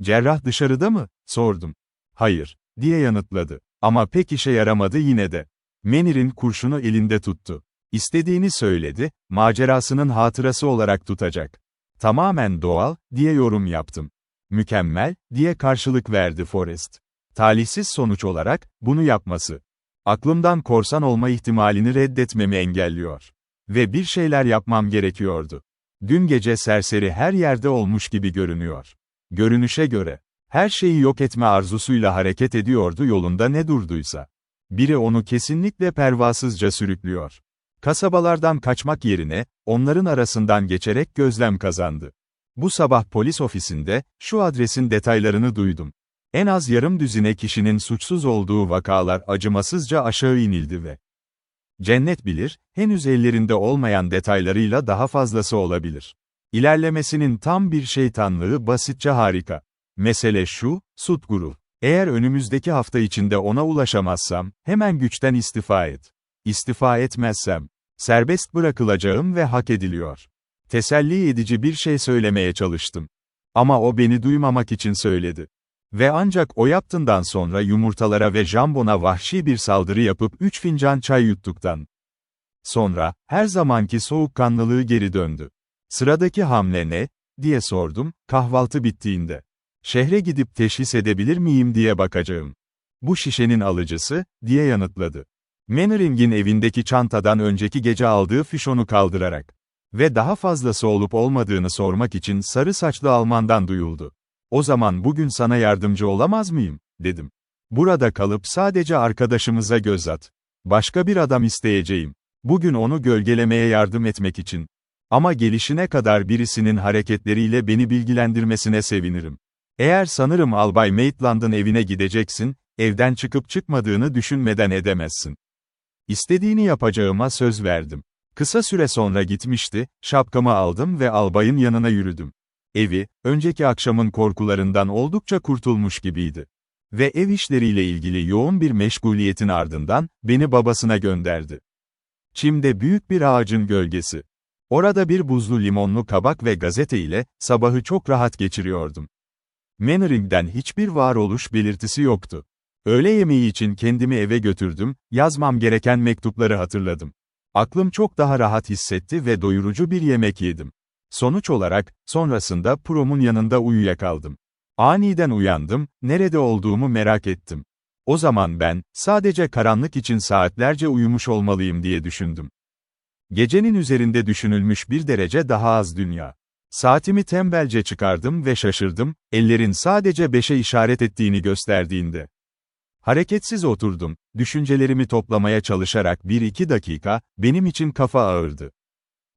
"Cerrah dışarıda mı?" sordum. "Hayır," diye yanıtladı. Ama pek işe yaramadı yine de. Mannering kurşunu elinde tuttu. İstediğini söyledi, macerasının hatırası olarak tutacak. "Tamamen doğal," diye yorum yaptım. "Mükemmel," diye karşılık verdi Forrest. Talihsiz sonuç olarak, bunu yapması. Aklımdan korsan olma ihtimalini reddetmemi engelliyor. Ve bir şeyler yapmam gerekiyordu. Dün gece serseri her yerde olmuş gibi görünüyor. Görünüşe göre, her şeyi yok etme arzusuyla hareket ediyordu yolunda ne durduysa. Biri onu kesinlikle pervasızca sürüklüyor. Kasabalardan kaçmak yerine, onların arasından geçerek gözlem kazandı. Bu sabah polis ofisinde, şu adresin detaylarını duydum. En az yarım düzine kişinin suçsuz olduğu vakalar acımasızca aşağı inildi ve cennet bilir, henüz ellerinde olmayan detaylarıyla daha fazlası olabilir. İlerlemesinin tam bir şeytanlığı basitçe harika. Mesele şu, Sutguru. Eğer önümüzdeki hafta içinde ona ulaşamazsam, hemen güçten istifa et. İstifa etmezsem, serbest bırakılacağım ve hak ediliyor. Teselli edici bir şey söylemeye çalıştım. Ama o beni duymamak için söyledi. Ve ancak o yaptığından sonra yumurtalara ve jambona vahşi bir saldırı yapıp 3 fincan çay yuttuktan sonra, her zamanki soğukkanlılığı geri döndü. "Sıradaki hamle ne?" diye sordum, kahvaltı bittiğinde. "Şehre gidip teşhis edebilir miyim diye bakacağım." "Bu şişenin alıcısı," diye yanıtladı. Mannering'in evindeki çantadan önceki gece aldığı fişonu kaldırarak. Ve daha fazlası olup olmadığını sormak için sarı saçlı Almandan duyuldu. O zaman bugün sana yardımcı olamaz mıyım, dedim. Burada kalıp sadece arkadaşımıza göz at. Başka bir adam isteyeceğim. Bugün onu gölgelemeye yardım etmek için. Ama gelişine kadar birisinin hareketleriyle beni bilgilendirmesine sevinirim. Eğer sanırım Albay Maitland'ın evine gideceksin, evden çıkıp çıkmadığını düşünmeden edemezsin. İstediğini yapacağıma söz verdim. Kısa süre sonra gitmişti, şapkamı aldım ve albayın yanına yürüdüm. Evi, önceki akşamın korkularından oldukça kurtulmuş gibiydi. Ve ev işleriyle ilgili yoğun bir meşguliyetin ardından, beni babasına gönderdi. Çim'de büyük bir ağacın gölgesi. Orada bir buzlu limonlu kabak ve gazete ile, sabahı çok rahat geçiriyordum. Mannering'den hiçbir varoluş belirtisi yoktu. Öğle yemeği için kendimi eve götürdüm, yazmam gereken mektupları hatırladım. Aklım çok daha rahat hissetti ve doyurucu bir yemek yedim. Sonuç olarak, sonrasında Prom'un yanında uyuyakaldım. Aniden uyandım, nerede olduğumu merak ettim. O zaman ben, sadece karanlık için saatlerce uyumuş olmalıyım diye düşündüm. Gecenin üzerinde düşünülmüş bir derece daha az dünya. Saatimi tembelce çıkardım ve şaşırdım, ellerin sadece 5'e işaret ettiğini gösterdiğinde. Hareketsiz oturdum, düşüncelerimi toplamaya çalışarak 1-2 dakika, benim için kafa ağırdı.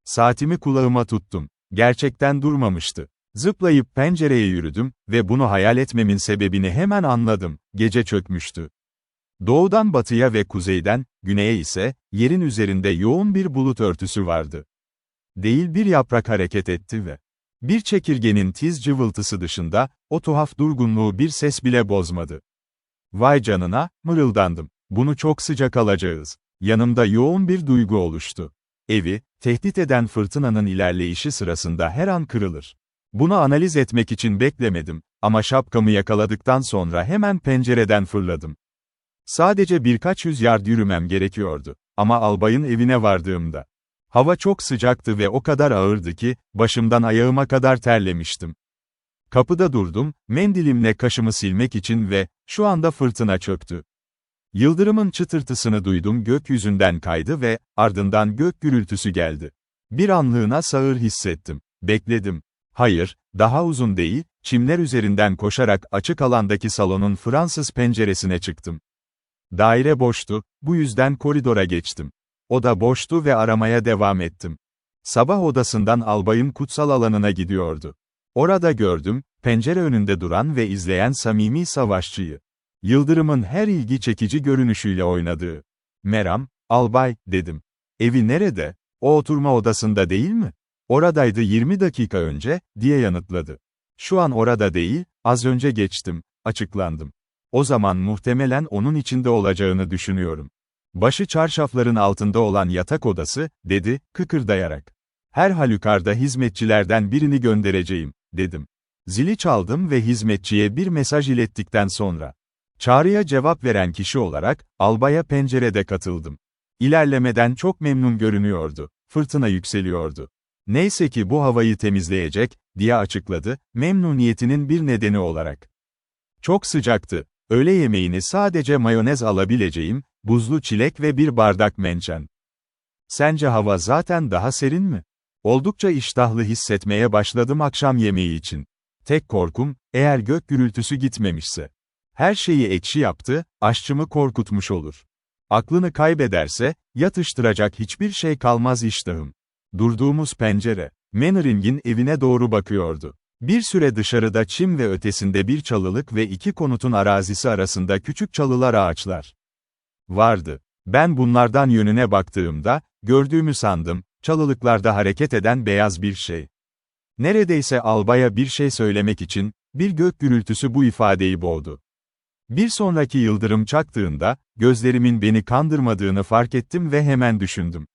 Saatimi kulağıma tuttum. Gerçekten durmamıştı. Zıplayıp pencereye yürüdüm ve bunu hayal etmemin sebebini hemen anladım, gece çökmüştü. Doğudan batıya ve kuzeyden, güneye ise, yerin üzerinde yoğun bir bulut örtüsü vardı. Değil bir yaprak hareket etti ve bir çekirgenin tiz cıvıltısı dışında, o tuhaf durgunluğu bir ses bile bozmadı. Vay canına, mırıldandım. Bunu çok sıcak alacağız. Yanımda yoğun bir duygu oluştu. Evi, tehdit eden fırtınanın ilerleyişi sırasında her an kırılır. Bunu analiz etmek için beklemedim, ama şapkamı yakaladıktan sonra hemen pencereden fırladım. Sadece birkaç yüz yard yürümem gerekiyordu. Ama albayın evine vardığımda, hava çok sıcaktı ve o kadar ağırdı ki, başımdan ayağıma kadar terlemiştim. Kapıda durdum, mendilimle kaşımı silmek için ve, şu anda fırtına çöktü. Yıldırımın çıtırtısını duydum, gökyüzünden kaydı ve, ardından gök gürültüsü geldi. Bir anlığına sağır hissettim. Bekledim. Hayır, daha uzun değil, çimler üzerinden koşarak açık alandaki salonun Fransız penceresine çıktım. Daire boştu, bu yüzden koridora geçtim. Oda boştu ve aramaya devam ettim. Sabah odasından albayın kutsal alanına gidiyordu. Orada gördüm, pencere önünde duran ve izleyen samimi savaşçıyı. Yıldırımın her ilgi çekici görünüşüyle oynadığı. Meram, albay, dedim. Evi nerede? O oturma odasında değil mi? Oradaydı 20 dakika önce, diye yanıtladı. Şu an orada değil, az önce geçtim, açıklandım. O zaman muhtemelen onun içinde olacağını düşünüyorum. Başı çarşafların altında olan yatak odası, dedi, kıkırdayarak. Her halükarda hizmetçilerden birini göndereceğim, dedim. Zili çaldım ve hizmetçiye bir mesaj ilettikten sonra, çağrıya cevap veren kişi olarak, albaya pencerede katıldım. İlerlemeden çok memnun görünüyordu. Fırtına yükseliyordu. Neyse ki bu havayı temizleyecek, diye açıkladı, memnuniyetinin bir nedeni olarak. Çok sıcaktı. Öğle yemeğini sadece mayonez alabileceğim, buzlu çilek ve bir bardak mençen. Sence hava zaten daha serin mi? Oldukça iştahlı hissetmeye başladım akşam yemeği için. Tek korkum, eğer gök gürültüsü gitmemişse. Her şeyi ekşi yaptı, aşçımı korkutmuş olur. Aklını kaybederse, yatıştıracak hiçbir şey kalmaz iştahım. Durduğumuz pencere, Mannering'in evine doğru bakıyordu. Bir süre dışarıda çim ve ötesinde bir çalılık ve iki konutun arazisi arasında küçük çalılar ağaçlar vardı. Ben bunlardan yönüne baktığımda, gördüğümü sandım, çalılıklarda hareket eden beyaz bir şey. Neredeyse albaya bir şey söylemek için, bir gök gürültüsü bu ifadeyi boğdu. Bir sonraki yıldırım çaktığında, gözlerimin beni kandırmadığını fark ettim ve hemen düşündüm.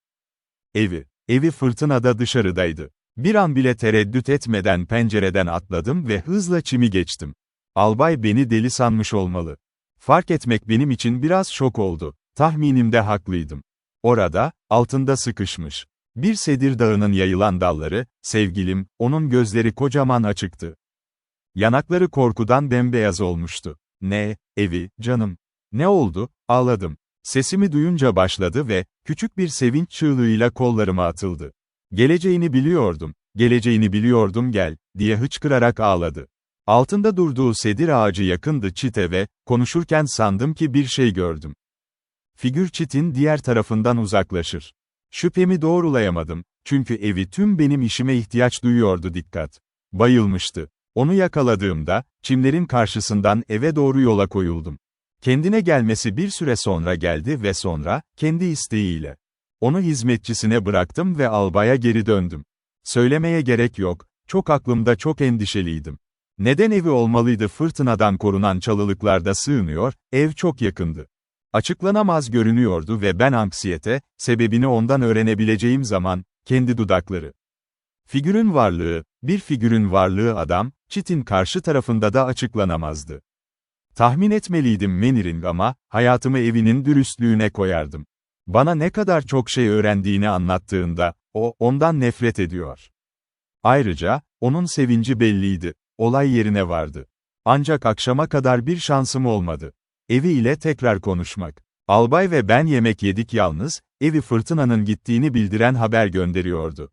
Evi fırtınada dışarıdaydı. Bir an bile tereddüt etmeden pencereden atladım ve hızla çimi geçtim. Albay beni deli sanmış olmalı. Fark etmek benim için biraz şok oldu. Tahminimde haklıydım. Orada, altında sıkışmış. Bir sedir dağının yayılan dalları, sevgilim, onun gözleri kocaman açıktı. Yanakları korkudan bembeyaz olmuştu. Ne, evi, canım. Ne oldu? Ağladım. Sesimi duyunca başladı ve, küçük bir sevinç çığlığıyla kollarıma atıldı. Geleceğini biliyordum, geleceğini biliyordum gel, diye hıçkırarak ağladı. Altında durduğu sedir ağacı yakındı çite ve, konuşurken sandım ki bir şey gördüm. Figür çitin diğer tarafından uzaklaşır. Şüphemi doğrulayamadım, çünkü evi tüm benim işime ihtiyaç duyuyordu dikkat. Bayılmıştı. Onu yakaladığımda, çimlerin karşısından eve doğru yola koyuldum. Kendine gelmesi bir süre sonra geldi ve sonra, kendi isteğiyle. Onu hizmetçisine bıraktım ve albaya geri döndüm. Söylemeye gerek yok, çok aklımda çok endişeliydim. Neden evi olmalıydı fırtınadan korunan çalılıklarda sığınıyor, ev çok yakındı. Açıklanamaz görünüyordu ve ben anksiyete, sebebini ondan öğrenebileceğim zaman, kendi dudakları. Figürün varlığı, bir figürün varlığı adam, çitin karşı tarafında da açıklanamazdı. Tahmin etmeliydim Meniring ama, hayatımı evinin dürüstlüğüne koyardım. Bana ne kadar çok şey öğrendiğini anlattığında, ondan nefret ediyor. Ayrıca, onun sevinci belliydi, olay yerine vardı. Ancak akşama kadar bir şansım olmadı. Evi ile tekrar konuşmak. Albay ve ben yemek yedik yalnız, evi fırtınanın gittiğini bildiren haber gönderiyordu.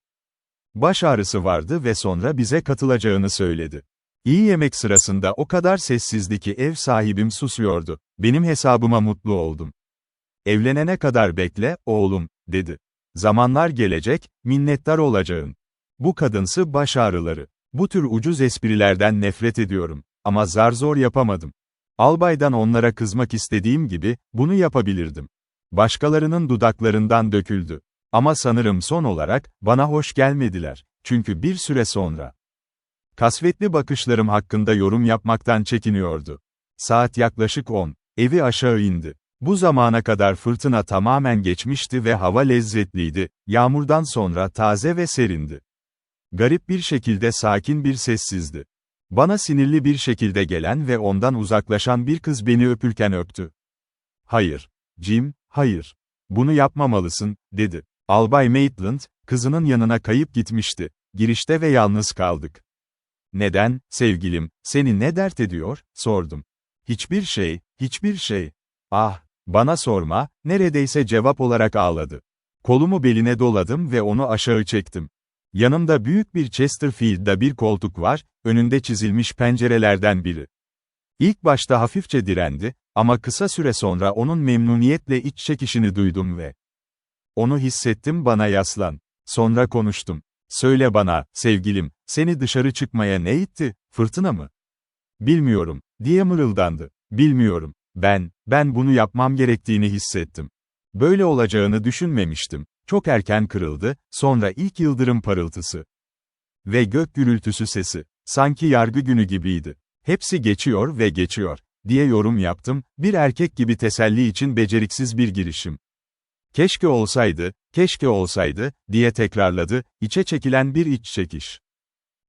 Baş ağrısı vardı ve sonra bize katılacağını söyledi. İyi yemek sırasında o kadar sessizdi ki ev sahibim susuyordu. Benim hesabıma mutlu oldum. Evlenene kadar bekle, oğlum, dedi. Zamanlar gelecek, minnettar olacağın. Bu kadınsı baş ağrıları. Bu tür ucuz esprilerden nefret ediyorum. Ama zar zor yapamadım. Albaydan onlara kızmak istediğim gibi, bunu yapabilirdim. Başkalarının dudaklarından döküldü. Ama sanırım son olarak, bana hoş gelmediler. Çünkü bir süre sonra. Kasvetli bakışlarım hakkında yorum yapmaktan çekiniyordu. Saat yaklaşık 10. Evi aşağı indi. Bu zamana kadar fırtına tamamen geçmişti ve hava lezzetliydi, yağmurdan sonra taze ve serindi. Garip bir şekilde sakin bir sessizdi. Bana sinirli bir şekilde gelen ve ondan uzaklaşan bir kız beni öpürken öptü. Hayır, Jim, hayır. Bunu yapmamalısın, dedi. Albay Maitland, kızının yanına kayıp gitmişti. Girişte ve yalnız kaldık. Neden, sevgilim, seni ne dert ediyor, sordum. Hiçbir şey, hiçbir şey. Ah, bana sorma, neredeyse cevap olarak ağladı. Kolumu beline doladım ve onu aşağı çektim. Yanımda büyük bir Chesterfield'da bir koltuk var, önünde çizilmiş pencerelerden biri. İlk başta hafifçe direndi, ama kısa süre sonra onun memnuniyetle iç çekişini duydum ve onu hissettim bana yaslan. Sonra konuştum. Söyle bana, sevgilim, seni dışarı çıkmaya ne itti, fırtına mı? Bilmiyorum, diye mırıldandı. Bilmiyorum, ben bunu yapmam gerektiğini hissettim. Böyle olacağını düşünmemiştim. Çok erken kırıldı, sonra ilk yıldırım parıltısı. Ve gök gürültüsü sesi. Sanki yargı günü gibiydi. Hepsi geçiyor ve geçiyor, diye yorum yaptım, bir erkek gibi teselli için beceriksiz bir girişim. Keşke olsaydı, diye tekrarladı, içe çekilen bir iç çekiş.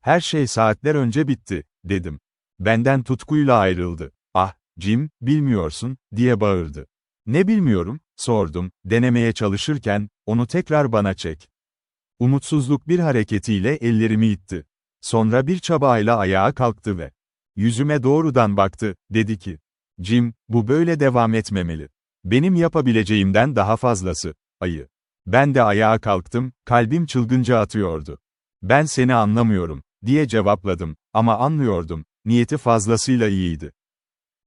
Her şey saatler önce bitti, dedim. Benden tutkuyla ayrıldı. Ah, Jim, bilmiyorsun, diye bağırdı. Ne bilmiyorum, sordum, denemeye çalışırken, onu tekrar bana çek. Umutsuzluk bir hareketiyle ellerimi itti. Sonra bir çabayla ayağa kalktı ve yüzüme doğrudan baktı, dedi ki, Jim, bu böyle devam etmemeli. Benim yapabileceğimden daha fazlası, ayı. Ben de ayağa kalktım, kalbim çılgınca atıyordu. Ben seni anlamıyorum, diye cevapladım, ama anlıyordum, niyeti fazlasıyla iyiydi.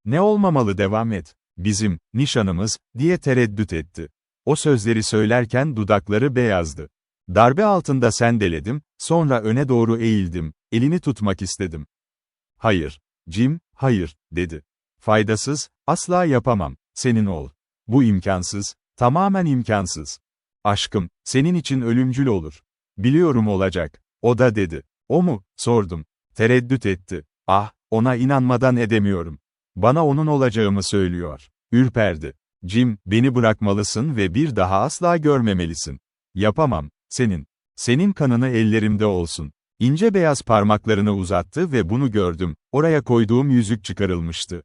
Ne olmamalı devam et, bizim, nişanımız, diye tereddüt etti. O sözleri söylerken dudakları beyazdı. Darbe altında sendeledim, sonra öne doğru eğildim, elini tutmak istedim. Hayır, Jim, hayır, dedi. Faydasız, asla yapamam, senin ol. Bu imkansız, tamamen imkansız. Aşkım, senin için ölümcül olur. Biliyorum olacak. O da dedi. O mu, sordum. Tereddüt etti. Ah, ona inanmadan edemiyorum. Bana onun olacağımı söylüyor. Ürperdi. Jim, beni bırakmalısın ve bir daha asla görmemelisin. Yapamam, senin. Senin kanını ellerimde olsun. İnce beyaz parmaklarını uzattı ve bunu gördüm, oraya koyduğum yüzük çıkarılmıştı.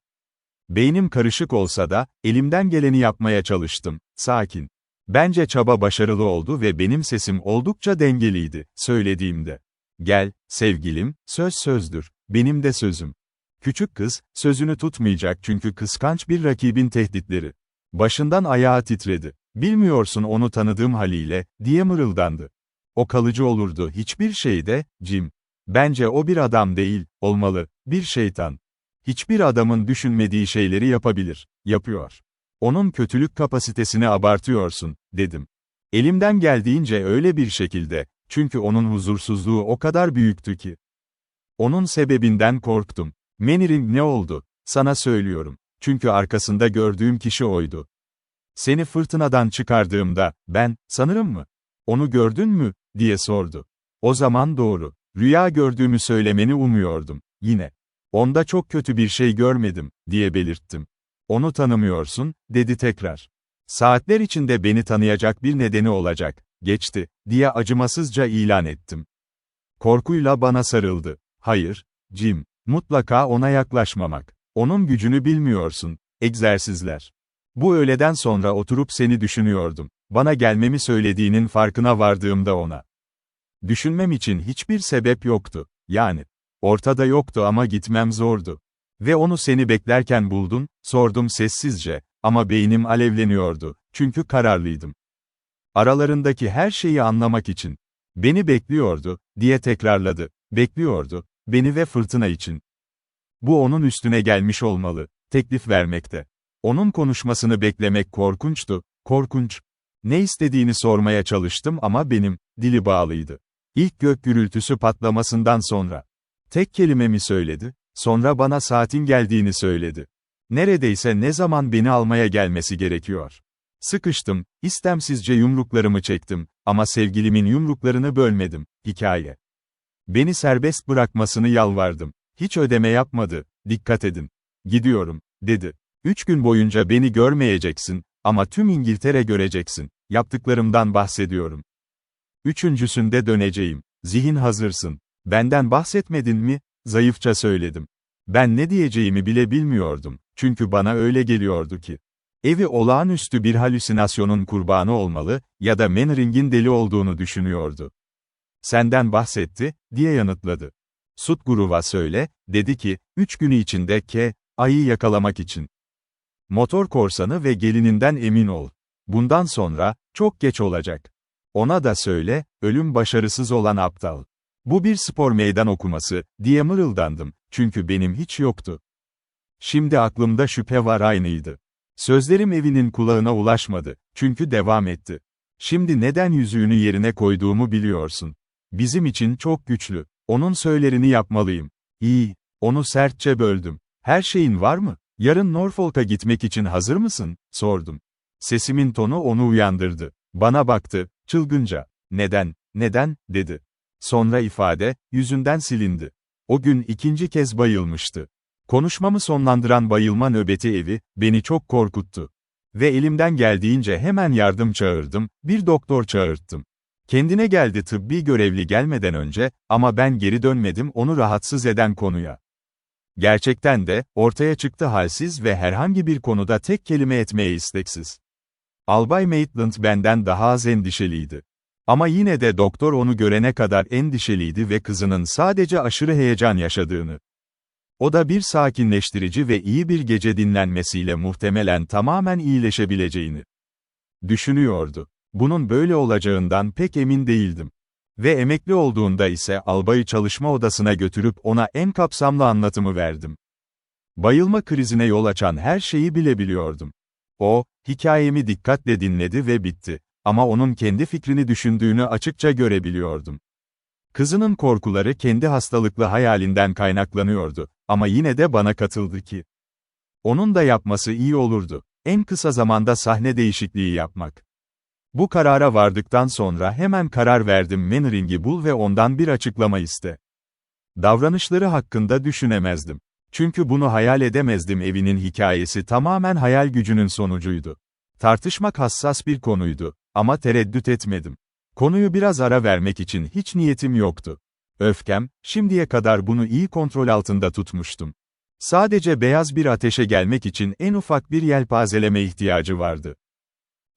Beynim karışık olsa da, elimden geleni yapmaya çalıştım, sakin. Bence çaba başarılı oldu ve benim sesim oldukça dengeliydi, söylediğimde. Gel, sevgilim, söz sözdür, benim de sözüm. Küçük kız, sözünü tutmayacak çünkü kıskanç bir rakibin tehditleri. Başından ayağa titredi. Bilmiyorsun onu tanıdığım haliyle, diye mırıldandı. O kalıcı olurdu hiçbir şeyde, Jim. Bence o bir adam değil, olmalı, bir şeytan. Hiçbir adamın düşünmediği şeyleri yapabilir, yapıyor. Onun kötülük kapasitesini abartıyorsun, dedim. Elimden geldiğince öyle bir şekilde, çünkü onun huzursuzluğu o kadar büyüktü ki. Onun sebebinden korktum. Manning ne oldu? Sana söylüyorum. Çünkü arkasında gördüğüm kişi oydu. Seni fırtınadan çıkardığımda, sanırım mı? Onu gördün mü, diye sordu. O zaman doğru. Rüya gördüğümü söylemeni umuyordum. Yine. Onda çok kötü bir şey görmedim, diye belirttim. Onu tanımıyorsun, dedi tekrar. Saatler içinde beni tanıyacak bir nedeni olacak. Geçti, diye acımasızca ilan ettim. Korkuyla bana sarıldı. Hayır, Jim. Mutlaka ona yaklaşmamak. Onun gücünü bilmiyorsun. Egzersizler. Bu öğleden sonra oturup seni düşünüyordum. Bana gelmemi söylediğinin farkına vardığımda ona. Düşünmem için hiçbir sebep yoktu. Yani. Ortada yoktu ama gitmem zordu. Ve onu seni beklerken buldun, sordum sessizce, ama beynim alevleniyordu, çünkü kararlıydım. Aralarındaki her şeyi anlamak için. Beni bekliyordu, diye tekrarladı. Bekliyordu, beni ve fırtına için. Bu onun üstüne gelmiş olmalı, teklif vermekte. Onun konuşmasını beklemek korkunçtu, korkunç. Ne istediğini sormaya çalıştım ama dili bağlıydı. İlk gök gürültüsü patlamasından sonra. Tek kelimemi söyledi, sonra bana saatin geldiğini söyledi. Neredeyse ne zaman beni almaya gelmesi gerekiyor. Sıkıştım, istemsizce yumruklarımı çektim, ama sevgilimin yumruklarını bölmedim. Hikaye. Beni serbest bırakmasını yalvardım. Hiç ödeme yapmadı, dikkat edin. Gidiyorum, dedi. 3 gün boyunca beni görmeyeceksin, ama tüm İngiltere göreceksin. Yaptıklarımdan bahsediyorum. Üçüncüsünde döneceğim. Zihin hazırsın. Benden bahsetmedin mi? Zayıfça söyledim. Ben ne diyeceğimi bile bilmiyordum, çünkü bana öyle geliyordu ki. Evi olağanüstü bir halüsinasyonun kurbanı olmalı, ya da Mannering'in deli olduğunu düşünüyordu. Senden bahsetti, diye yanıtladı. Sutgruv'a söyle, dedi ki, 3 günü içinde ayı yakalamak için. Motor korsanı ve gelininden emin ol. Bundan sonra, çok geç olacak. Ona da söyle, ölüm başarısız olan aptal. Bu bir spor meydan okuması, diye mırıldandım, çünkü benim hiç yoktu. Şimdi aklımda şüphe var aynıydı. Sözlerim evinin kulağına ulaşmadı, çünkü devam etti. Şimdi neden yüzüğünü yerine koyduğumu biliyorsun. Bizim için çok güçlü. Onun söylerini yapmalıyım. İyi. Onu sertçe böldüm. Her şeyin var mı? Yarın Norfolk'a gitmek için hazır mısın? Sordum. Sesimin tonu onu uyandırdı. Bana baktı, çılgınca. Neden, dedi. Sonra ifade, yüzünden silindi. O gün 2. kez bayılmıştı. Konuşmamı sonlandıran bayılma nöbeti beni çok korkuttu. Ve elimden geldiğince hemen yardım çağırdım, bir doktor çağırttım. Kendine geldi tıbbi görevli gelmeden önce, ama ben geri dönmedim onu rahatsız eden konuya. Gerçekten de, ortaya çıktı halsiz ve herhangi bir konuda tek kelime etmeye isteksiz. Albay Maitland benden daha az endişeliydi. Ama yine de doktor onu görene kadar endişeliydi ve kızının sadece aşırı heyecan yaşadığını. O da bir sakinleştirici ve iyi bir gece dinlenmesiyle muhtemelen tamamen iyileşebileceğini düşünüyordu. Bunun böyle olacağından pek emin değildim. Ve emekli olduğunda ise albayı çalışma odasına götürüp ona en kapsamlı anlatımı verdim. Bayılma krizine yol açan her şeyi bilebiliyordum. O, hikayemi dikkatle dinledi ve bitti. Ama onun kendi fikrini düşündüğünü açıkça görebiliyordum. Kızının korkuları kendi hastalıklı hayalinden kaynaklanıyordu, ama yine de bana katıldı ki. Onun da yapması iyi olurdu. En kısa zamanda sahne değişikliği yapmak. Bu karara vardıktan sonra hemen karar verdim Mannering'i bul ve ondan bir açıklama iste. Davranışları hakkında düşünemezdim. Çünkü bunu hayal edemezdim evinin hikayesi tamamen hayal gücünün sonucuydu. Tartışmak hassas bir konuydu, ama tereddüt etmedim. Konuyu biraz ara vermek için hiç niyetim yoktu. Öfkem, şimdiye kadar bunu iyi kontrol altında tutmuştum. Sadece beyaz bir ateşe gelmek için en ufak bir yelpazeleme ihtiyacı vardı.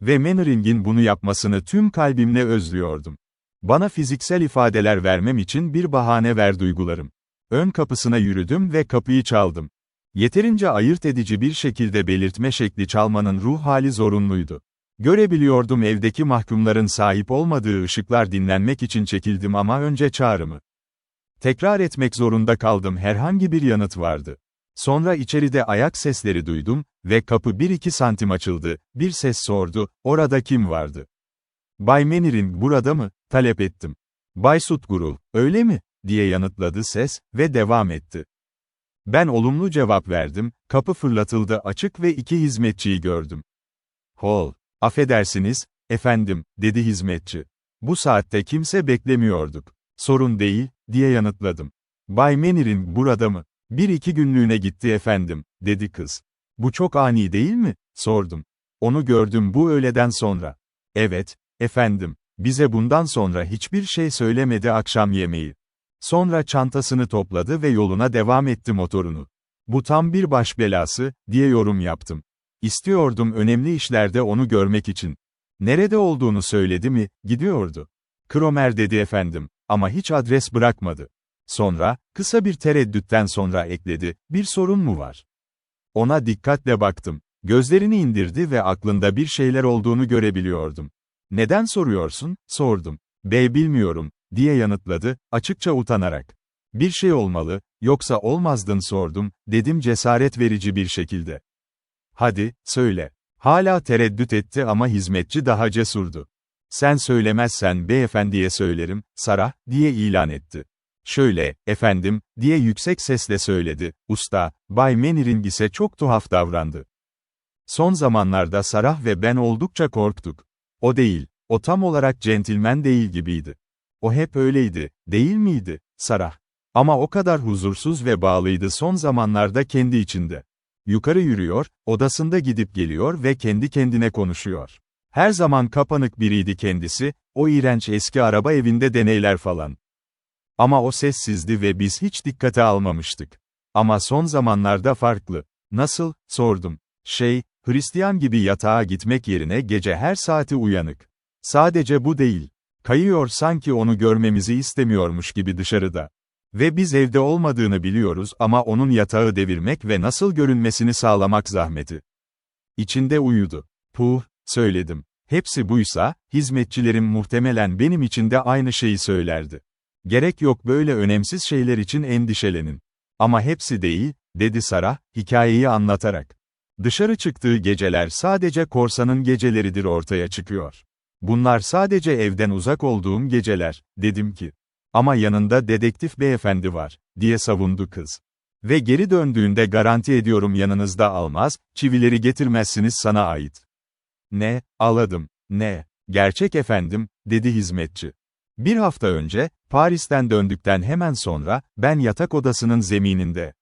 Ve Mannering'in bunu yapmasını tüm kalbimle özlüyordum. Bana fiziksel ifadeler vermem için bir bahane ver duygularım. Ön kapısına yürüdüm ve kapıyı çaldım. Yeterince ayırt edici bir şekilde belirtme şekli çalmanın ruh hali zorunluydu. Görebiliyordum evdeki mahkumların sahip olmadığı ışıklar dinlenmek için çekildim ama önce çağrımı tekrar etmek zorunda kaldım herhangi bir yanıt vardı. Sonra içeride ayak sesleri duydum ve kapı 1-2 santim açıldı, bir ses sordu, orada kim vardı? Bay Mannering burada mı? Talep ettim. Bay Sutgurul, öyle mi? Diye yanıtladı ses ve devam etti. Ben olumlu cevap verdim, kapı fırlatıldı açık ve 2 hizmetçiyi gördüm. Hall, affedersiniz, efendim, dedi hizmetçi. Bu saatte kimse beklemiyorduk. Sorun değil, diye yanıtladım. Bay Mannering burada mı? 1-2 günlüğüne gitti efendim, dedi kız. Bu çok ani değil mi? Sordum. Onu gördüm bu öğleden sonra. Evet, efendim, bize bundan sonra hiçbir şey söylemedi akşam yemeği. Sonra çantasını topladı ve yoluna devam etti motorunu. Bu tam bir baş belası, diye yorum yaptım. İstiyordum önemli işlerde onu görmek için. Nerede olduğunu söyledi mi, gidiyordu. Kromer dedi efendim, ama hiç adres bırakmadı. Sonra, kısa bir tereddütten sonra ekledi, bir sorun mu var? Ona dikkatle baktım. Gözlerini indirdi ve aklında bir şeyler olduğunu görebiliyordum. Neden soruyorsun, sordum. Bey bilmiyorum, diye yanıtladı, açıkça utanarak. Bir şey olmalı, yoksa olmazdın sordum, dedim cesaret verici bir şekilde. Hadi, söyle. Hala tereddüt etti ama hizmetçi daha cesurdu. Sen söylemezsen beyefendiye söylerim, Sarah, diye ilan etti. Şöyle, efendim, diye yüksek sesle söyledi, usta, Bay Mannering ise çok tuhaf davrandı. Son zamanlarda Sarah ve ben oldukça korktuk. O değil, o tam olarak centilmen değil gibiydi. O hep öyleydi, değil miydi, Sarah? Ama o kadar huzursuz ve bağlıydı son zamanlarda kendi içinde. Yukarı yürüyor, odasında gidip geliyor ve kendi kendine konuşuyor. Her zaman kapanık biriydi kendisi, o iğrenç eski araba evinde deneyler falan. Ama o sessizdi ve biz hiç dikkate almamıştık. Ama son zamanlarda farklı. Nasıl, sordum. Hristiyan gibi yatağa gitmek yerine gece her saati uyanık. Sadece bu değil. Kayıyor sanki onu görmemizi istemiyormuş gibi dışarıda. Ve biz evde olmadığını biliyoruz ama onun yatağı devirmek ve nasıl görünmesini sağlamak zahmeti. İçinde uyudu. Puh, söyledim. Hepsi buysa, hizmetçilerim muhtemelen benim için de aynı şeyi söylerdi. Gerek yok böyle önemsiz şeyler için endişelenin. Ama hepsi değil, dedi Sarah, hikayeyi anlatarak. Dışarı çıktığı geceler sadece korsanın geceleridir ortaya çıkıyor. Bunlar sadece evden uzak olduğum geceler, dedim ki. Ama yanında dedektif beyefendi var, diye savundu kız. Ve geri döndüğünde garanti ediyorum yanınızda almaz, çivileri getirmezsiniz sana ait. Ne, ağladım, ne, gerçek efendim, dedi hizmetçi. Bir hafta önce, Paris'ten döndükten hemen sonra, ben yatak odasının zemininde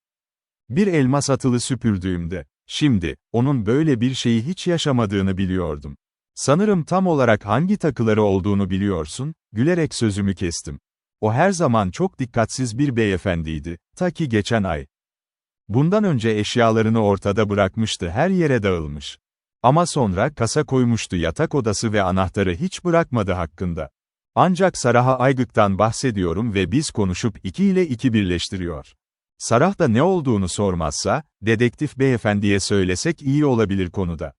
bir elmas atılı süpürdüğümde, şimdi, onun böyle bir şeyi hiç yaşamadığını biliyordum. Sanırım tam olarak hangi takıları olduğunu biliyorsun, gülerek sözümü kestim. O her zaman çok dikkatsiz bir beyefendiydi, ta ki geçen ay. Bundan önce eşyalarını ortada bırakmıştı, her yere dağılmış. Ama sonra kasa koymuştu yatak odası ve anahtarı hiç bırakmadı hakkında. Ancak Sarah'a aygıktan bahsediyorum ve biz konuşup 2 ile 2 birleştiriyor. Sarah da ne olduğunu sormazsa, dedektif beyefendiye söylesek iyi olabilir konuda.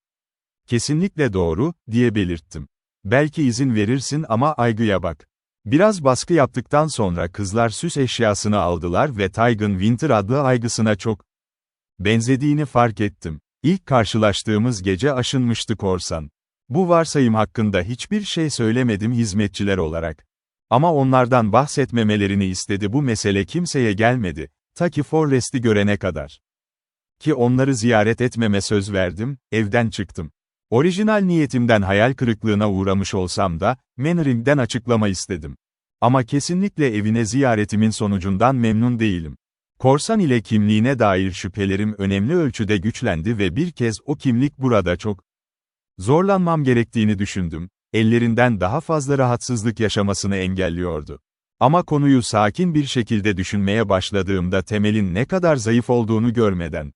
Kesinlikle doğru, diye belirttim. Belki izin verirsin ama aygıya bak. Biraz baskı yaptıktan sonra kızlar süs eşyasını aldılar ve Tigan Winter adlı aygısına çok benzediğini fark ettim. İlk karşılaştığımız gece aşınmıştı korsan. Bu varsayım hakkında hiçbir şey söylemedim hizmetçiler olarak. Ama onlardan bahsetmemelerini istedi bu mesele kimseye gelmedi, ta ki Forrest'i görene kadar. Ki onları ziyaret etmeme söz verdim, evden çıktım. Orijinal niyetimden hayal kırıklığına uğramış olsam da, Mannering'den açıklama istedim. Ama kesinlikle evine ziyaretimin sonucundan memnun değilim. Korsan ile kimliğine dair şüphelerim önemli ölçüde güçlendi ve bir kez o kimlik burada çok zorlanmam gerektiğini düşündüm, ellerinden daha fazla rahatsızlık yaşamasını engelliyordu. Ama konuyu sakin bir şekilde düşünmeye başladığımda temelin ne kadar zayıf olduğunu görmeden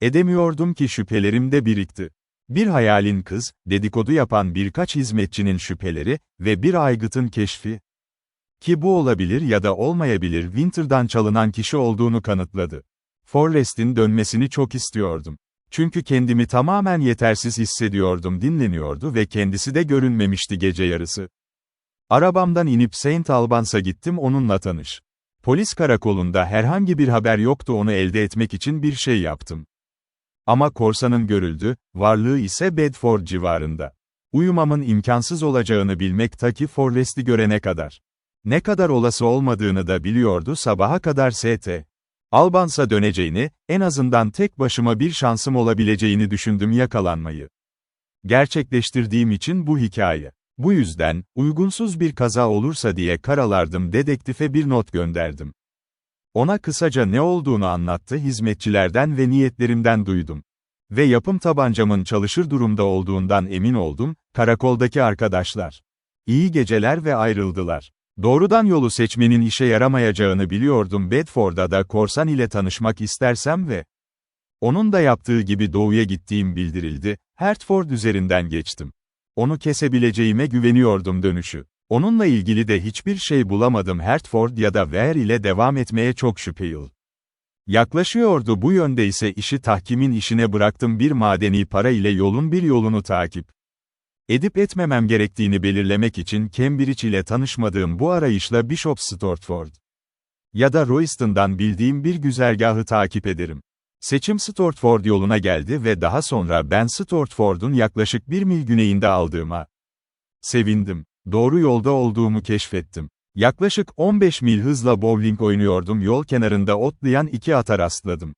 edemiyordum ki şüphelerim de birikti. Bir hayalin kız, dedikodu yapan birkaç hizmetçinin şüpheleri ve bir aygıtın keşfi. Ki bu olabilir ya da olmayabilir Winter'dan çalınan kişi olduğunu kanıtladı. Forrest'in dönmesini çok istiyordum. Çünkü kendimi tamamen yetersiz hissediyordum, dinleniyordu ve kendisi de görünmemişti gece yarısı. Arabamdan inip Saint Albans'a gittim, onunla tanış. Polis karakolunda herhangi bir haber yoktu, onu elde etmek için bir şey yaptım. Ama korsanın görüldü, varlığı ise Bedford civarında. Uyumamın imkansız olacağını bilmek ta ki Forrest'i görene kadar. Ne kadar olası olmadığını da biliyordu, sabaha kadar St. Albans'a döneceğini, en azından tek başıma bir şansım olabileceğini düşündüm yakalanmayı. Gerçekleştirdiğim için bu hikaye. Bu yüzden, uygunsuz bir kaza olursa diye karalardım, dedektife bir not gönderdim. Ona kısaca ne olduğunu anlattı, hizmetçilerden ve niyetlerimden duydum. Ve yapım tabancamın çalışır durumda olduğundan emin oldum, karakoldaki arkadaşlar. İyi geceler ve ayrıldılar. Doğrudan yolu seçmenin işe yaramayacağını biliyordum, Bedford'da da korsan ile tanışmak istersem ve onun da yaptığı gibi doğuya gittiğim bildirildi, Hertford üzerinden geçtim. Onu kesebileceğime güveniyordum dönüşü. Onunla ilgili de hiçbir şey bulamadım, Hertford ya da Ware ile devam etmeye çok şüpheli. Yaklaşıyordu, bu yönde ise işi tahkimin işine bıraktım, bir madeni para ile yolun bir yolunu takip edip etmemem gerektiğini belirlemek için Cambridge ile tanışmadığım bu arayışla Bishop Stortford ya da Royston'dan bildiğim bir güzergahı takip ederim. Seçim Stortford yoluna geldi ve daha sonra ben Stortford'un yaklaşık 1 mil güneyinde aldığıma sevindim. Doğru yolda olduğumu keşfettim. Yaklaşık 15 mil hızla bowling oynuyordum, yol kenarında otlayan 2 ata rastladım.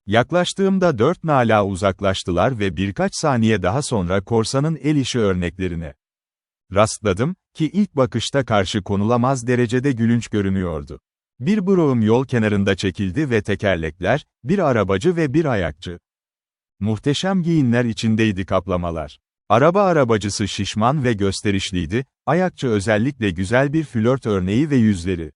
Yaklaştığımda 4 nala uzaklaştılar ve birkaç saniye daha sonra korsanın el işi örneklerine rastladım, ki ilk bakışta karşı konulamaz derecede gülünç görünüyordu. Bir brougham yol kenarında çekildi ve tekerlekler, bir arabacı ve bir ayakçı. Muhteşem giyinler içindeydi kaplamalar. Arabacısı şişman ve gösterişliydi, ayakçı özellikle güzel bir flört örneği ve yüzleri.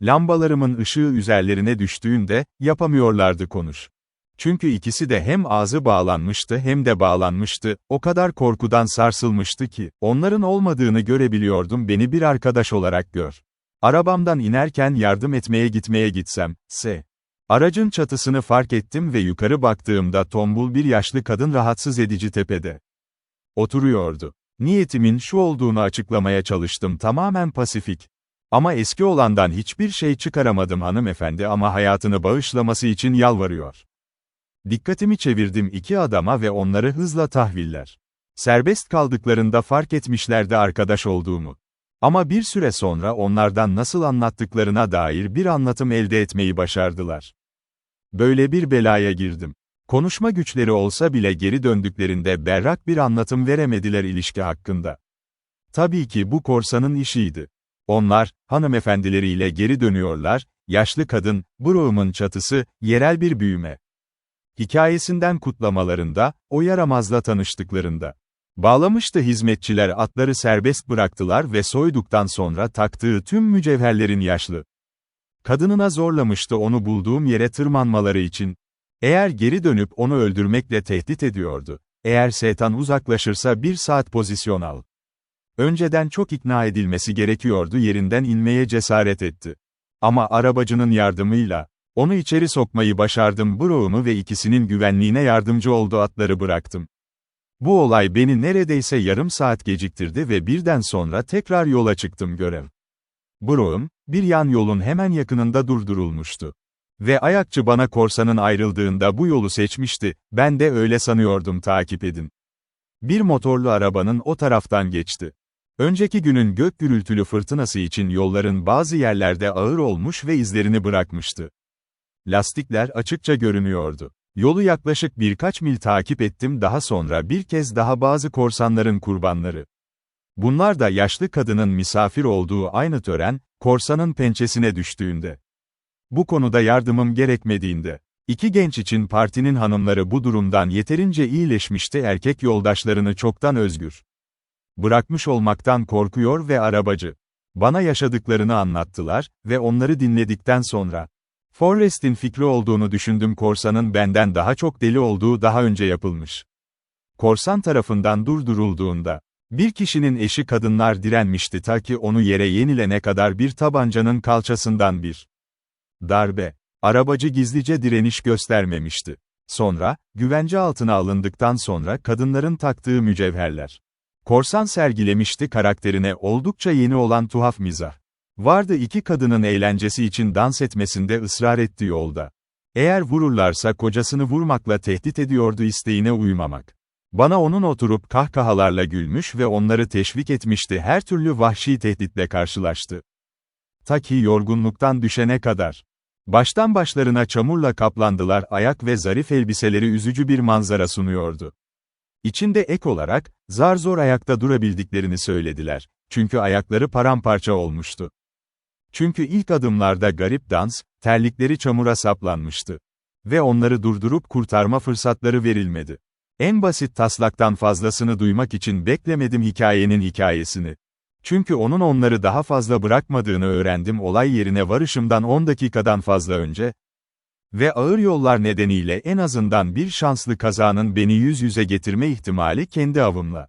Lambalarımın ışığı üzerlerine düştüğünde, yapamıyorlardı konuş. Çünkü ikisi de hem ağzı bağlanmıştı hem de bağlanmıştı, o kadar korkudan sarsılmıştı ki, onların olmadığını görebiliyordum, beni bir arkadaş olarak gör. Arabamdan inerken yardım etmeye gitsem, aracın çatısını fark ettim ve yukarı baktığımda tombul bir yaşlı kadın rahatsız edici tepede oturuyordu. Niyetimin şu olduğunu açıklamaya çalıştım, tamamen pasifik. Ama eski olandan hiçbir şey çıkaramadım, hanımefendi ama hayatını bağışlaması için yalvarıyor. Dikkatimi çevirdim 2 adama ve onları hızla tahviller. Serbest kaldıklarında fark etmişlerdi arkadaş olduğumu. Ama bir süre sonra onlardan nasıl anlattıklarına dair bir anlatım elde etmeyi başardılar. Böyle bir belaya girdim. Konuşma güçleri olsa bile geri döndüklerinde berrak bir anlatım veremediler ilişki hakkında. Tabii ki bu korsanın işiydi. Onlar, hanımefendileriyle geri dönüyorlar, yaşlı kadın, brougham'ın çatısı, yerel bir büyüme hikayesinden kutlamalarında, o yaramazla tanıştıklarında. Bağlamıştı, hizmetçiler atları serbest bıraktılar ve soyduktan sonra taktığı tüm mücevherlerin yaşlı kadınına zorlamıştı onu bulduğum yere tırmanmaları için. Eğer geri dönüp onu öldürmekle tehdit ediyordu. Eğer şeytan uzaklaşırsa 1 saat pozisyon al. Önceden çok ikna edilmesi gerekiyordu, yerinden inmeye cesaret etti. Ama arabacının yardımıyla onu içeri sokmayı başardım, brougham'ı ve ikisinin güvenliğine yardımcı oldu, atları bıraktım. Bu olay beni neredeyse yarım saat geciktirdi ve birden sonra tekrar yola çıktım, görev. Brougham, bir yan yolun hemen yakınında durdurulmuştu. Ve ayakçı bana korsanın ayrıldığında bu yolu seçmişti, ben de öyle sanıyordum, takip edin. Bir motorlu arabanın o taraftan geçti. Önceki günün gök gürültülü fırtınası için yolların bazı yerlerde ağır olmuş ve izlerini bırakmıştı. Lastikler açıkça görünüyordu. Yolu yaklaşık birkaç mil takip ettim, daha sonra bir kez daha bazı korsanların kurbanları. Bunlar da yaşlı kadının misafir olduğu aynı tören, korsanın pençesine düştüğünde. Bu konuda yardımım gerekmediğinde. 2 genç için partinin hanımları bu durumdan yeterince iyileşmişti, erkek yoldaşlarını çoktan özgür bırakmış olmaktan korkuyor ve arabacı bana yaşadıklarını anlattılar ve onları dinledikten sonra Forrest'in fikri olduğunu düşündüm, korsanın benden daha çok deli olduğu daha önce yapılmış. Korsan tarafından durdurulduğunda bir kişinin eşi kadınlar direnmişti ta ki onu yere yenilene kadar, bir tabancanın kalçasından bir darbe. Arabacı gizlice direniş göstermemişti. Sonra, güvence altına alındıktan sonra kadınların taktığı mücevherler. Korsan sergilemişti karakterine oldukça yeni olan tuhaf mizah. Vardı iki kadının eğlencesi için dans etmesinde ısrar etti yolda. Eğer vururlarsa kocasını vurmakla tehdit ediyordu isteğine uymamak. Bana onun oturup kahkahalarla gülmüş ve onları teşvik etmişti her türlü vahşi tehditle karşılaştı. Ta ki yorgunluktan düşene kadar. Baştan başlarına çamurla kaplandılar ayak ve zarif elbiseleri üzücü bir manzara sunuyordu. İçinde ek olarak, zar zor ayakta durabildiklerini söylediler. Çünkü ayakları paramparça olmuştu. Çünkü ilk adımlarda garip dans, terlikleri çamura saplanmıştı. Ve onları durdurup kurtarma fırsatları verilmedi. En basit taslaktan fazlasını duymak için beklemedim hikayenin hikayesini. Çünkü onun onları daha fazla bırakmadığını öğrendim olay yerine varışımdan 10 dakikadan fazla önce. Ve ağır yollar nedeniyle en azından bir şanslı kazanın beni yüz yüze getirme ihtimali kendi avımla.